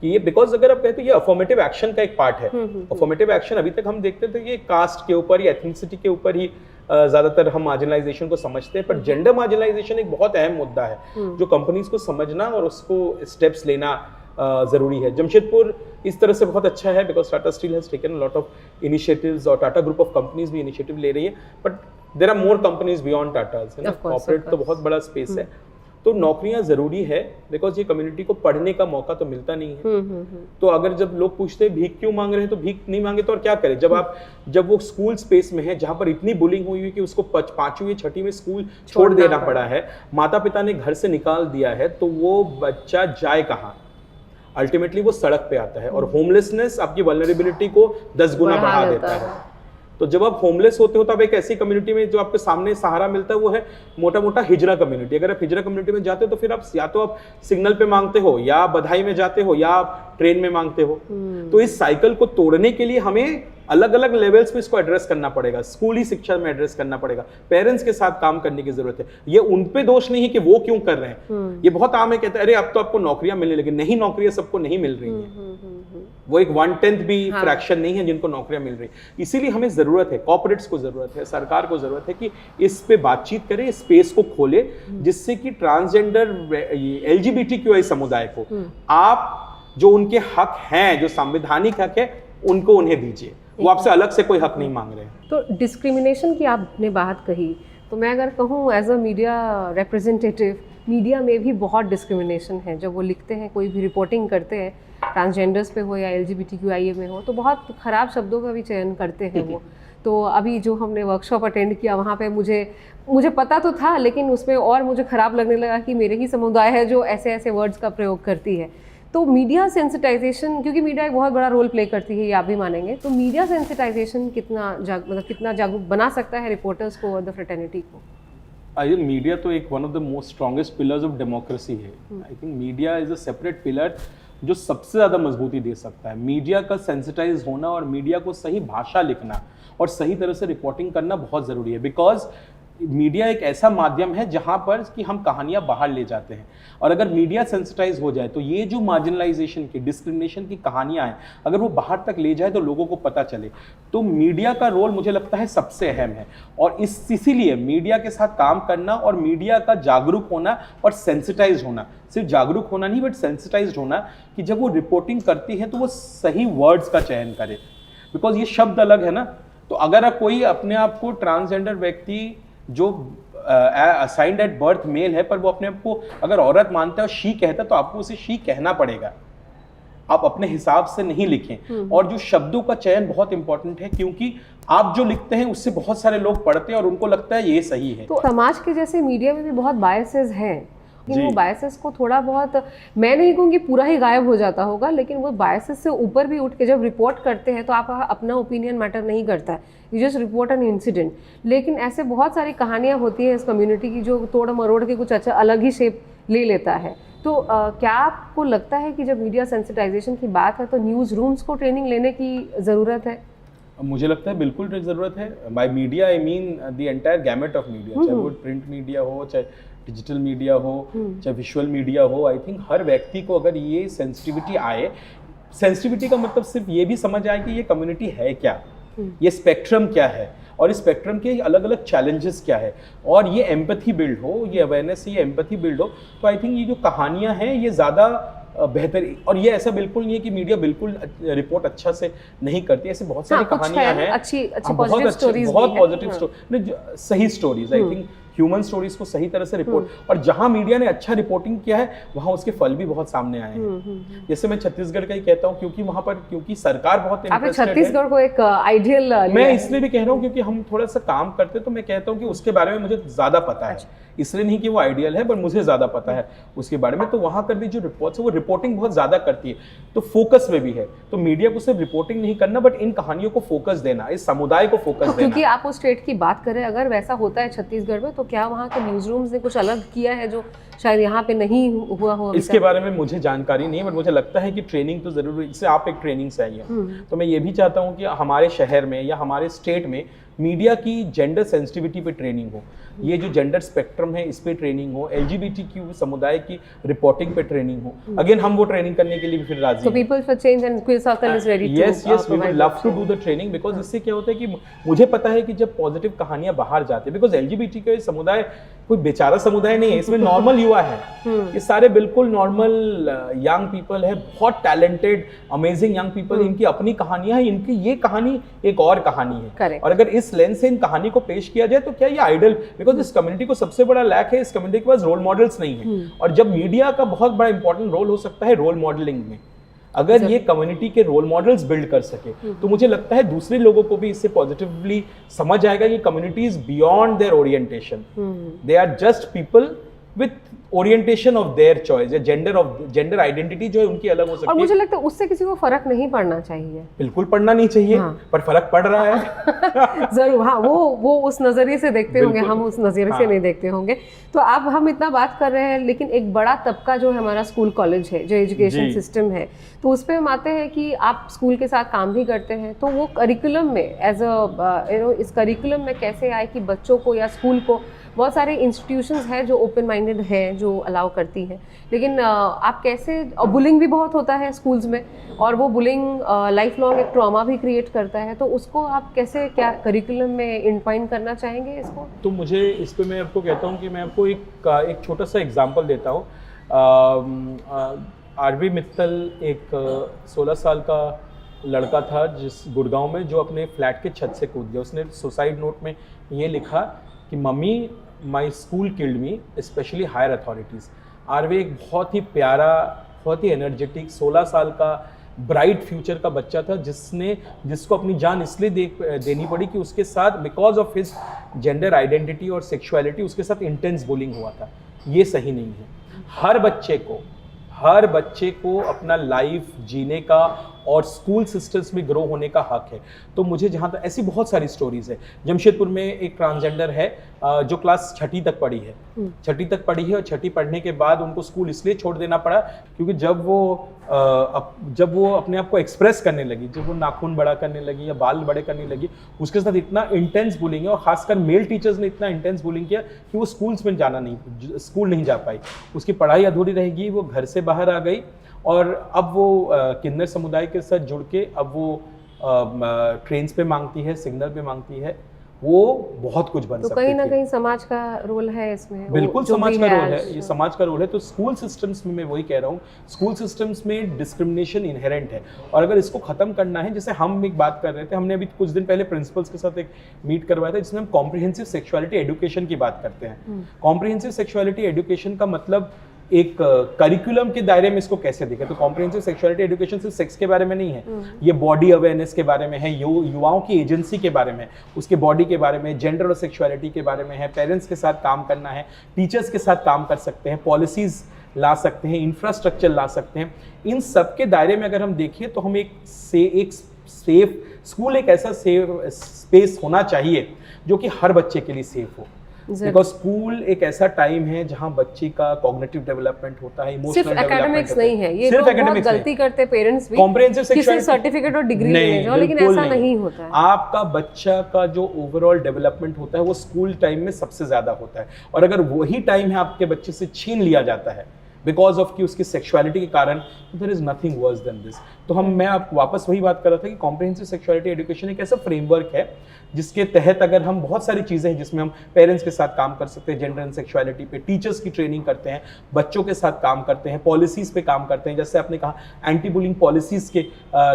[SPEAKER 2] कि ये, बिकॉज अगर आप कहते हैं ये अफर्मेटिव एक्शन का एक पार्ट है। अफर्मेटिव एक्शन अभी तक हम देखते थे ये कास्ट के ऊपर या एथनिसिटी के ऊपर ही ज्यादातर हम मार्जिनलाइजेशन को समझते हैं, पर जेंडर मार्जिनलाइजेशन एक बहुत अहम मुद्दा है जो कंपनीज को समझना और उसको स्टेप्स लेना जरूरी है। जमशेदपुर इस तरह से बहुत अच्छा है, because Tata steel has taken a lot of initiatives, और टाटा ग्रुप ऑफ कंपनीज भी इनिशिएटिव ले रही है, but there are more companies beyond Tata, है ना। कॉर्पोरेट तो बहुत बड़ा स्पेस है। तो नौकरियां जरूरी है, बिकॉज ये कम्युनिटी को पढ़ने का मौका तो मिलता नहीं है। तो अगर जब लोग पूछते हैं भीख क्यों मांग रहे हैं, तो भीख नहीं मांगे तो और क्या करें। जब वो स्कूल स्पेस में है जहां पर इतनी बुलिंग हुई हुई कि उसको 5वीं 6वीं में स्कूल छोड़ देना पड़ा है, माता पिता ने घर से निकाल दिया है, तो वो बच्चा जाए कहाँ? अल्टीमेटली वो सड़क पे आता है, और होमलेसनेस आपकी वल्नरेबिलिटी को 10 गुना बढ़ा देता है। तो जब आप होमलेस होते हो तब एक ऐसी कम्युनिटी में जो आपके सामने सहारा मिलता है वो है मोटा मोटा हिजरा कम्युनिटी। अगर आप हिजरा कम्युनिटी में जाते हो तो फिर आप या तो आप सिग्नल पे मांगते हो, या बधाई में जाते हो, या आप ट्रेन में मांगते हो। तो इस साइकिल को तोड़ने के लिए हमें अलग अलग लेवल्स पे इसको एड्रेस करना पड़ेगा, स्कूली शिक्षा में एड्रेस करना पड़ेगा, पेरेंट्स के साथ काम करने की जरूरत है। ये उन पे दोष नहीं है कि वो क्यों कर रहे हैं। ये बहुत आम है, कहते हैं अरे अब तो आपको नौकरियां मिलने लगी। नहीं, नौकरियां सबको नहीं मिल रही हैं। वो एक 1/10 भी फ्रैक्शन नहीं है जिनको नौकरियां मिल रही। इसीलिए हमें जरूरत है, कॉर्पोरेट्स को जरूरत है, सरकार को जरूरत है कि इस पे बातचीत करें, स्पेस को खोले, जिससे कि ट्रांसजेंडर LGBTQI समुदाय को आप जो उनके हक हैं, जो संवैधानिक हक है, उनको उन्हें दीजिए। वो आपसे अलग से कोई हक नहीं मांग रहे हैं।
[SPEAKER 1] तो डिस्क्रिमिनेशन की आपने बात कही, तो मैं अगर कहूँ as a media representative, media में भी बहुत डिस्क्रिमिनेशन है। जब वो लिखते हैं, कोई भी रिपोर्टिंग करते हैं, ट्रांसजेंडर्स पे हो या LGBTQIA में हो, तो बहुत ख़राब शब्दों का भी चयन करते हैं वो। तो अभी जो हमने वर्कशॉप अटेंड किया, वहाँ पे मुझे पता तो था, लेकिन उसमें और मुझे ख़राब लगने लगा कि मेरे ही समुदाय है जो ऐसे ऐसे वर्ड्स का प्रयोग करती है। तो मीडिया सेंसिटाइजेशन, क्योंकि मीडिया एक बहुत बड़ा रोल प्ले करती है, ये आप भी मानेंगे, तो मीडिया सेंसिटाइजेशन कितना जागरूक बना सकता है रिपोर्टर्स को और द फ्रेटर्निटी को?
[SPEAKER 2] आई थिंक मीडिया तो एक one of the most strongest pillars of democracy है। I think media is a separate pillar जो सबसे ज़्यादा मजबूती दे सकता है। मीडिया का सेंसिटाइज होना और मीडिया को सही भाषा लिखना और सही तरह से रिपोर्टिंग करना बहुत ज़रूरी है, बिकॉज मीडिया एक ऐसा माध्यम है जहाँ पर कि हम कहानियाँ बाहर ले जाते हैं, और अगर मीडिया सेंसिटाइज हो जाए तो ये जो मार्जिनलाइजेशन की, डिस्क्रिमिनेशन की कहानियाँ हैं, अगर वो बाहर तक ले जाए तो लोगों को पता चले, तो मीडिया का रोल मुझे लगता है सबसे अहम है। और इसीलिए मीडिया के साथ काम करना और मीडिया का जागरूक होना और सेंसिटाइज होना, सिर्फ जागरूक होना नहीं बट सेंसिटाइज होना, कि जब वो रिपोर्टिंग करती है तो वो सही वर्ड्स का चयन करे, बिकॉज ये शब्द अलग है ना। तो अगर कोई अपने आप को ट्रांसजेंडर व्यक्ति जो असाइंड एट बर्थ मेल है, पर वो अपने आप को अगर औरत मानता है और शी कहता है, तो आपको उसे शी कहना पड़ेगा, आप अपने हिसाब से नहीं लिखें। और जो शब्दों का चयन बहुत इंपॉर्टेंट है, क्योंकि आप जो लिखते हैं उससे बहुत सारे लोग पढ़ते हैं और उनको लगता है ये सही है।
[SPEAKER 1] तो समाज के जैसे मीडिया में भी बहुत बायसेस हैं, लेकिन वो बायसेस को थोड़ा बहुत, मैं नहीं कहूँगी पूरा ही गायब हो जाता होगा, लेकिन वो बायसेस से ऊपर भी उठ के जब रिपोर्ट करते हैं तो आपका अपना ओपिनियन मैटर नहीं करता है, you just report an incident. लेकिन ऐसे बहुत सारी कहानियाँ होती हैं इस कम्युनिटी की जो तोड़ मरोड़ के कुछ अच्छा अलग ही शेप ले लेता है। तो क्या आपको लगता है कि जब मीडिया सेंसिटाइजेशन की बात है तो न्यूज़ रूम्स को ट्रेनिंग लेने की ज़रूरत है?
[SPEAKER 2] मुझे लगता है बिल्कुल ज़रूरत है। By media I mean the entire gamete of media, चाहे वो प्रिंट मीडिया हो, चाहे डिजिटल मीडिया हो, चाहे विजुअल मीडिया हो। आई थिंक हर व्यक्ति को अगर ये सेंसिटिविटी आए, सेंसिटिविटी का मतलब सिर्फ ये भी समझ आए कि ये कम्युनिटी है क्या, ये स्पेक्ट्रम क्या है, और इस स्पेक्ट्रम के अलग अलग चैलेंजेस क्या है, और ये एम्पैथी बिल्ड हो, ये अवेयरनेस, ये एम्पैथी बिल्ड हो, तो आई थिंक ये जो कहानियाँ हैं ये ज़्यादा बेहतर। और ये ऐसा बिल्कुल नहीं है कि मीडिया बिल्कुल रिपोर्ट अच्छा से नहीं करती, ऐसे बहुत सारी कहानियां हैं,
[SPEAKER 1] अच्छी
[SPEAKER 2] बहुत पॉजिटिव स्टोरी, सही stories. I think human stories को सही तरह से रिपोर्ट, और जहां मीडिया ने अच्छा रिपोर्टिंग किया है वहां उसके फल भी बहुत सामने आए हैं। जैसे मैं छत्तीसगढ़ का ही कहता हूँ, क्योंकि वहां पर क्योंकि सरकार बहुत इंटरेस्टेड है।
[SPEAKER 1] छत्तीसगढ़ को एक आइडियल
[SPEAKER 2] मैं इसलिए भी कह रहा हूँ क्योंकि हम थोड़ा सा काम करते, तो मैं कहता हूँ कि उसके बारे में मुझे ज्यादा पता है, इसलिए नहीं कि वो आइडियल है, पर मुझे ज्यादा पता है उसके बारे में। तो वहां पर भी जो रिपोर्ट्स है वो रिपोर्टिंग बहुत ज्यादा करती है, तो फोकस में भी है। तो मीडिया को सिर्फ रिपोर्टिंग नहीं करना बट इन कहानियों को फोकस देना, इस समुदाय को फोकस देना।
[SPEAKER 1] क्योंकि आप उस स्टेट की बात करें, अगर वैसा होता है छत्तीसगढ़ में, तो क्या वहाँ के न्यूज रूम्स ने कुछ अलग किया है जो शायद यहाँ पे नहीं हुआ हो?
[SPEAKER 2] इसके बारे में मुझे जानकारी नहीं है, बट मुझे लगता है कि ट्रेनिंग तो जरूर, इससे आप एक ट्रेनिंग से आई है, तो मैं ये भी चाहता हूँ कि हमारे शहर में या हमारे स्टेट में मीडिया की जेंडर सेंसिटिविटी पे ट्रेनिंग हो, ये जो जेंडर स्पेक्ट्रम है इस पे ट्रेनिंग हो, LGBTQ समुदाय की रिपोर्टिंग पे ट्रेनिंग हो। अगेन हम वो ट्रेनिंग करने के लिए भी फिर राजी हैं।
[SPEAKER 1] So people for change and Quiz Circle is ready to
[SPEAKER 2] yes we would love to do the training, because इससे क्या होता है कि मुझे पता है कि जब पॉजिटिव कहानियां बाहर जाती है, बिकॉज LGBTQ समुदाय कोई बेचारा समुदाय नहीं है, इसमें नॉर्मल युवा है, ये सारे बिल्कुल नॉर्मल यंग पीपल है, बहुत टैलेंटेड अमेजिंग यंग पीपल, इनकी अपनी कहानियां हैं, इनकी ये कहानी एक और कहानी है। और अगर इस लेंस से इन कहानी को पेश किया जाए तो क्या ये आइडल, बिकॉज इस कम्युनिटी को सबसे बड़ा लैक है, इस कम्युनिटी के पास रोल मॉडल्स नहीं है। और जब मीडिया का बहुत बड़ा इंपॉर्टेंट रोल हो सकता है रोल मॉडलिंग में, अगर ये कम्युनिटी के रोल मॉडल्स बिल्ड कर सके तो मुझे लगता है दूसरे लोगों को भी इससे पॉजिटिवली समझ आएगा कि community is beyond their orientation, they are just people with orientation of their choice, या जेंडर आइडेंटिटी जो है उनकी अलग हो सकती है।
[SPEAKER 1] और मुझे लगता है उससे किसी को फर्क नहीं पड़ना चाहिए,
[SPEAKER 2] बिल्कुल पड़ना नहीं चाहिए, पर फर्क पड़ रहा है।
[SPEAKER 1] जरूर, हाँ, वो उस नजरिए से देखते होंगे, हम उस नजरिए से नहीं देखते होंगे। तो अब हम इतना बात कर रहे हैं, लेकिन एक बड़ा तबका जो है हमारा स्कूल कॉलेज है, जो एजुकेशन सिस्टम है, तो उस पर हम आते हैं कि आप स्कूल के साथ काम भी करते हैं, तो वो करिकुलम में एज इस करिकुलम में कैसे आए कि बच्चों को या स्कूल को, बहुत सारे इंस्टीट्यूशंस हैं जो ओपन माइंडेड हैं, जो अलाउ करती हैं, लेकिन आप कैसे, बुलिंग भी बहुत होता है स्कूल्स में, और वो बुलिंग लाइफ लॉन्ग एक ट्रॉमा भी क्रिएट करता है, तो उसको आप कैसे, क्या करिकुलम में इंटवाइन करना चाहेंगे इसको?
[SPEAKER 2] तो मुझे इस पे मैं आपको कहता हूँ कि मैं आपको एक छोटा सा एग्जांपल देता हूँ। आरवी मित्तल एक 16 साल का लड़का था जिस गुड़गांव में, जो अपने फ्लैट के छत से कूद गया। उसने सुसाइड नोट में ये लिखा कि mummy, my school killed me, specially higher authorities. आरवी एक बहुत ही प्यारा, बहुत ही एनर्जेटिक 16 साल का ब्राइट फ्यूचर का बच्चा था, जिसको अपनी जान इसलिए देनी पड़ी कि उसके साथ, because of his gender identity और सेक्सुअलिटी, उसके साथ इंटेंस बुलिंग हुआ था। ये सही नहीं है। हर बच्चे को अपना लाइफ जीने का और स्कूल सिस्टम्स में ग्रो होने का हक है। तो मुझे जहाँ तक ऐसी बहुत सारी स्टोरीज है। जमशेदपुर में एक ट्रांसजेंडर है जो क्लास 6ठी तक पढ़ी है, 6ठी तक पढ़ी है और 6ठी पढ़ने के बाद उनको स्कूल इसलिए छोड़ देना पड़ा क्योंकि जब वो अपने आप को एक्सप्रेस करने लगी, जब वो नाखून बड़ा करने लगी या बाल बड़े करने लगी, उसके साथ इतना इंटेंस बुलिंग है और खासकर मेल टीचर्स ने इतना इंटेंस बुलिंग किया कि वो स्कूल नहीं जा पाई। उसकी पढ़ाई अधूरी रहेगी, वो घर से बाहर आ गई और अब वो किन्नर समुदाय के साथ जुड़ के अब वो ट्रेन्स पे मांगती है, सिग्नल पे मांगती है, वो बहुत कुछ बन सकती है।
[SPEAKER 1] तो कहीं ना कहीं समाज का रोल है इसमें।
[SPEAKER 2] बिल्कुल समाज का रोल है, ये समाज का रोल है। तो स्कूल सिस्टम्स में मैं वही कह रहा हूँ, स्कूल सिस्टम्स में डिस्क्रिमिनेशन इनहेरेंट है और अगर इसको खत्म करना है, जैसे हम एक बात कर रहे थे, हमने अभी कुछ दिन पहले प्रिंसिपल्स के साथ एक मीट करवाया था जिसमें हम कॉम्प्रिहेंसिव सेक्सुअलिटी एजुकेशन की बात करते हैं। कॉम्प्रिहेंसिव सेक्सुअलिटी एजुकेशन का मतलब एक करिकुलम के दायरे में इसको कैसे देखें। तो कॉम्प्रिहेंसिव सेक्सुअलिटी एजुकेशन सिर्फ सेक्स के बारे में नहीं है, ये बॉडी अवेयरनेस के बारे में है, युवाओं की एजेंसी के बारे में, उसके बॉडी के बारे में, जेंडर और सेक्सुअलिटी के बारे में है, पेरेंट्स के साथ काम करना है, टीचर्स के साथ काम कर सकते हैं, पॉलिसीज ला सकते हैं, इंफ्रास्ट्रक्चर ला सकते हैं। इन सब के दायरे में अगर हम देखें तो हम एक सेफ स्कूल, एक ऐसा सेफ स्पेस होना चाहिए जो कि हर बच्चे के लिए सेफ हो। बिकॉज स्कूल एक ऐसा टाइम है जहां बच्चे का कॉग्निटिव डेवलपमेंट होता है, इमोशनल
[SPEAKER 1] सिर्फ एकेडमिक्स नहीं है, ये लोग बहुत गलती करते हैं पेरेंट्स भी,
[SPEAKER 2] कॉम्प्रिहेंसिव सेक्सुअलिटी
[SPEAKER 1] सर्टिफिकेट और डिग्री लेने जाओ, लेकिन ऐसा नहीं होता है।
[SPEAKER 2] आपका बच्चा का जो ओवरऑल डेवलपमेंट होता है वो स्कूल टाइम में सबसे ज्यादा होता है और अगर वही टाइम है आपके बच्चे से छीन लिया जाता है बिकॉज ऑफ कि उसकी सेक्सुअलिटी के कारण, there is nothing worse than this. तो मैं आप वापस वही बात कर रहा था कि कॉम्प्रिहेंसिव सेक्सुअलिटी एजुकेशन एक ऐसा फ्रेमवर्क है जिसके तहत अगर हम बहुत सारी चीज़ें हैं जिसमें हम पेरेंट्स के साथ काम कर सकते हैं, जेंडर एंड सेक्सुअलिटी पे टीचर्स की ट्रेनिंग करते हैं, बच्चों के साथ काम करते हैं, पॉलिसीज़ पे काम करते हैं, जैसे आपने कहा एंटी बुलिंग पॉलिसीज़ के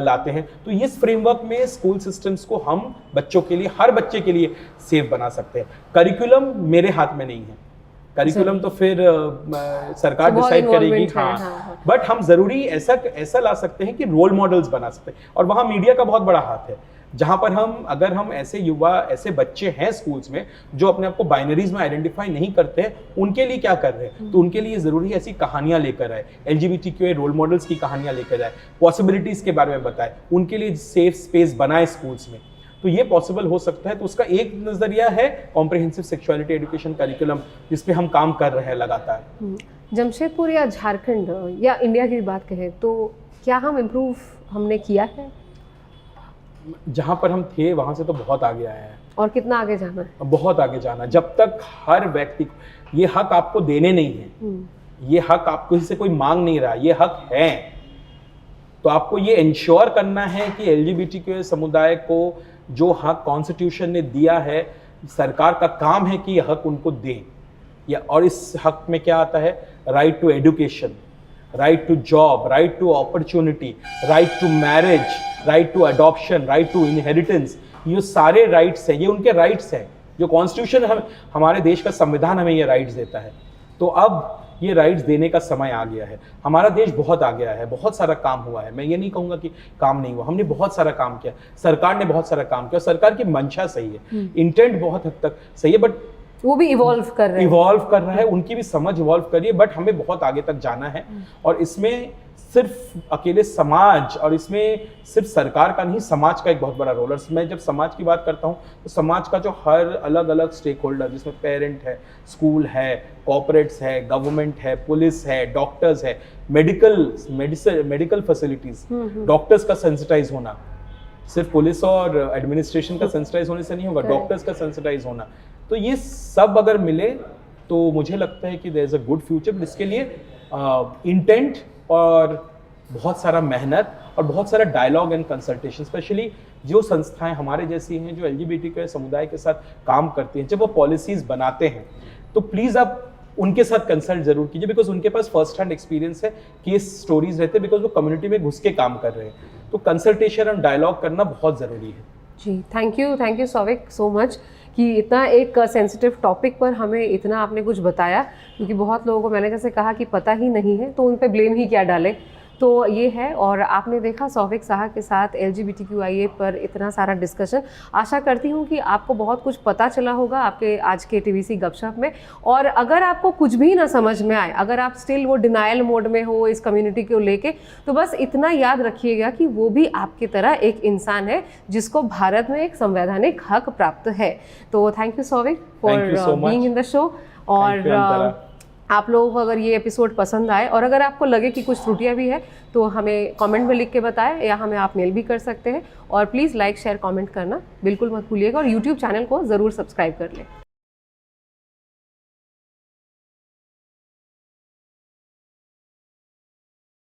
[SPEAKER 2] लाते हैं। तो इस फ्रेमवर्क में स्कूल सिस्टम्स को हम बच्चों के लिए, हर बच्चे के लिए सेफ बना सकते हैं। करिकुलम मेरे हाथ में नहीं है, करिकुलम तो फिर सरकार डिसाइड करेगी। हाँ, बट हम जरूरी ऐसा ला सकते हैं कि रोल मॉडल्स बना सकते हैं और वहाँ मीडिया का बहुत बड़ा हाथ है, जहाँ पर अगर हम ऐसे युवा, ऐसे बच्चे हैं स्कूल्स में जो अपने आप को बाइनरीज में आइडेंटिफाई नहीं करते हैं, उनके लिए क्या कर रहे हैं, तो उनके लिए जरूरी है ऐसी कहानियां लेकर आए, LGBTQI रोल मॉडल्स की कहानियां लेकर आए, पॉसिबिलिटीज के बारे में बताए, उनके लिए सेफ स्पेस बनाए स्कूल्स में। तो ये पॉसिबल हो सकता है। तो उसका एक नजरिया है कॉम्प्रिहेंसिव सेक्सुअलिटी एजुकेशन करिकुलम, जिस पे हम काम कर रहे हैं लगातार।
[SPEAKER 1] जमशेदपुर या झारखंड या इंडिया की बात करें तो क्या हमने किया है?
[SPEAKER 2] जहाँ पर हम थे वहाँ से तो बहुत आगे आए हैं।
[SPEAKER 1] और कितना आगे जाना है? बहुत
[SPEAKER 2] आगे जाना। जब तक हर व्यक्ति को ये हक आपको देने नहीं है, ये हक आपको से कोई मांग नहीं रहा, ये हक है, तो आपको ये इंश्योर करना है कि LGBTQ समुदाय को जो हक कॉन्स्टिट्यूशन ने दिया है, सरकार का काम है कि ये हक उनको दें। और इस हक में क्या आता है? Right to education, right to job, right to opportunity, right to marriage, right to adoption, right to inheritance. ये सारे राइट्स हैं, ये उनके राइट्स हैं जो कॉन्स्टिट्यूशन हमारे देश का संविधान हमें ये राइट्स देता है। तो अब ये राइट्स देने का समय आ गया है। हमारा देश बहुत आ गया है, बहुत सारा काम हुआ है, मैं ये नहीं कहूँगा कि काम नहीं हुआ, हमने बहुत सारा काम किया, सरकार ने बहुत सारा काम किया, सरकार की मंशा सही है, इंटेंट बहुत हद तक सही है, बट
[SPEAKER 1] वो भी इवॉल्व कर रहा है,
[SPEAKER 2] उनकी भी समझ इवॉल्व कर रही है, बट हमें बहुत आगे तक जाना है। और इसमें सिर्फ अकेले समाज और इसमें सिर्फ सरकार का नहीं, समाज का एक बहुत बड़ा रोल है। मैं जब समाज की बात करता हूँ तो समाज का जो हर अलग अलग स्टेक होल्डर, जिसमें पेरेंट है, स्कूल है, कॉर्पोरेट्स है, गवर्नमेंट है, पुलिस है, डॉक्टर्स है, मेडिकल फैसिलिटीज, डॉक्टर्स का सेंसिटाइज होना, सिर्फ पुलिस और एडमिनिस्ट्रेशन का सेंसिटाइज होने से नहीं होगा, डॉक्टर्स का सेंसिटाइज होना। तो ये सब अगर मिले तो मुझे लगता है कि there is a good future. इसके लिए इंटेंट और बहुत सारा मेहनत और बहुत सारा डायलॉग एंड कंसल्टेशन, स्पेशली जो संस्थाएं हमारे जैसी हैं जो LGBTQ समुदाय के साथ काम करती हैं, जब वो पॉलिसीज बनाते हैं तो प्लीज़ आप उनके साथ कंसल्ट जरूर कीजिए, बिकॉज उनके पास फर्स्ट हैंड एक्सपीरियंस है, केस स्टोरीज रहते हैं, बिकॉज वो कम्युनिटी में घुस के काम कर रहे हैं। तो कंसल्टेशन और डायलॉग करना बहुत ज़रूरी है।
[SPEAKER 1] जी, thank you Souvik so much कि इतना एक सेंसिटिव टॉपिक पर हमें इतना आपने कुछ बताया, क्योंकि बहुत लोगों को, मैंने जैसे कहा कि पता ही नहीं है, तो उन पे ब्लेम ही क्या डालें। तो ये है। और आपने देखा सौविक साहा के साथ LGBTQIA पर इतना सारा डिस्कशन। आशा करती हूँ कि आपको बहुत कुछ पता चला होगा आपके आज के TVC गपशप में। और अगर आपको कुछ भी ना समझ में आए, अगर आप स्टिल वो डिनायल मोड में हो इस कम्युनिटी को लेके, तो बस इतना याद रखिएगा कि वो भी आपकी तरह एक इंसान है जिसको भारत में एक संवैधानिक हक प्राप्त है। तो thank you Souvik for being in the show. और आप लोगों को अगर ये एपिसोड पसंद आए और अगर आपको लगे कि कुछ त्रुटियां भी है तो हमें कमेंट में लिख के बताएं, या हमें आप मेल भी कर सकते हैं। और प्लीज़ लाइक शेयर कमेंट करना बिल्कुल मत भूलिएगा, और यूट्यूब चैनल को ज़रूर सब्सक्राइब कर लें।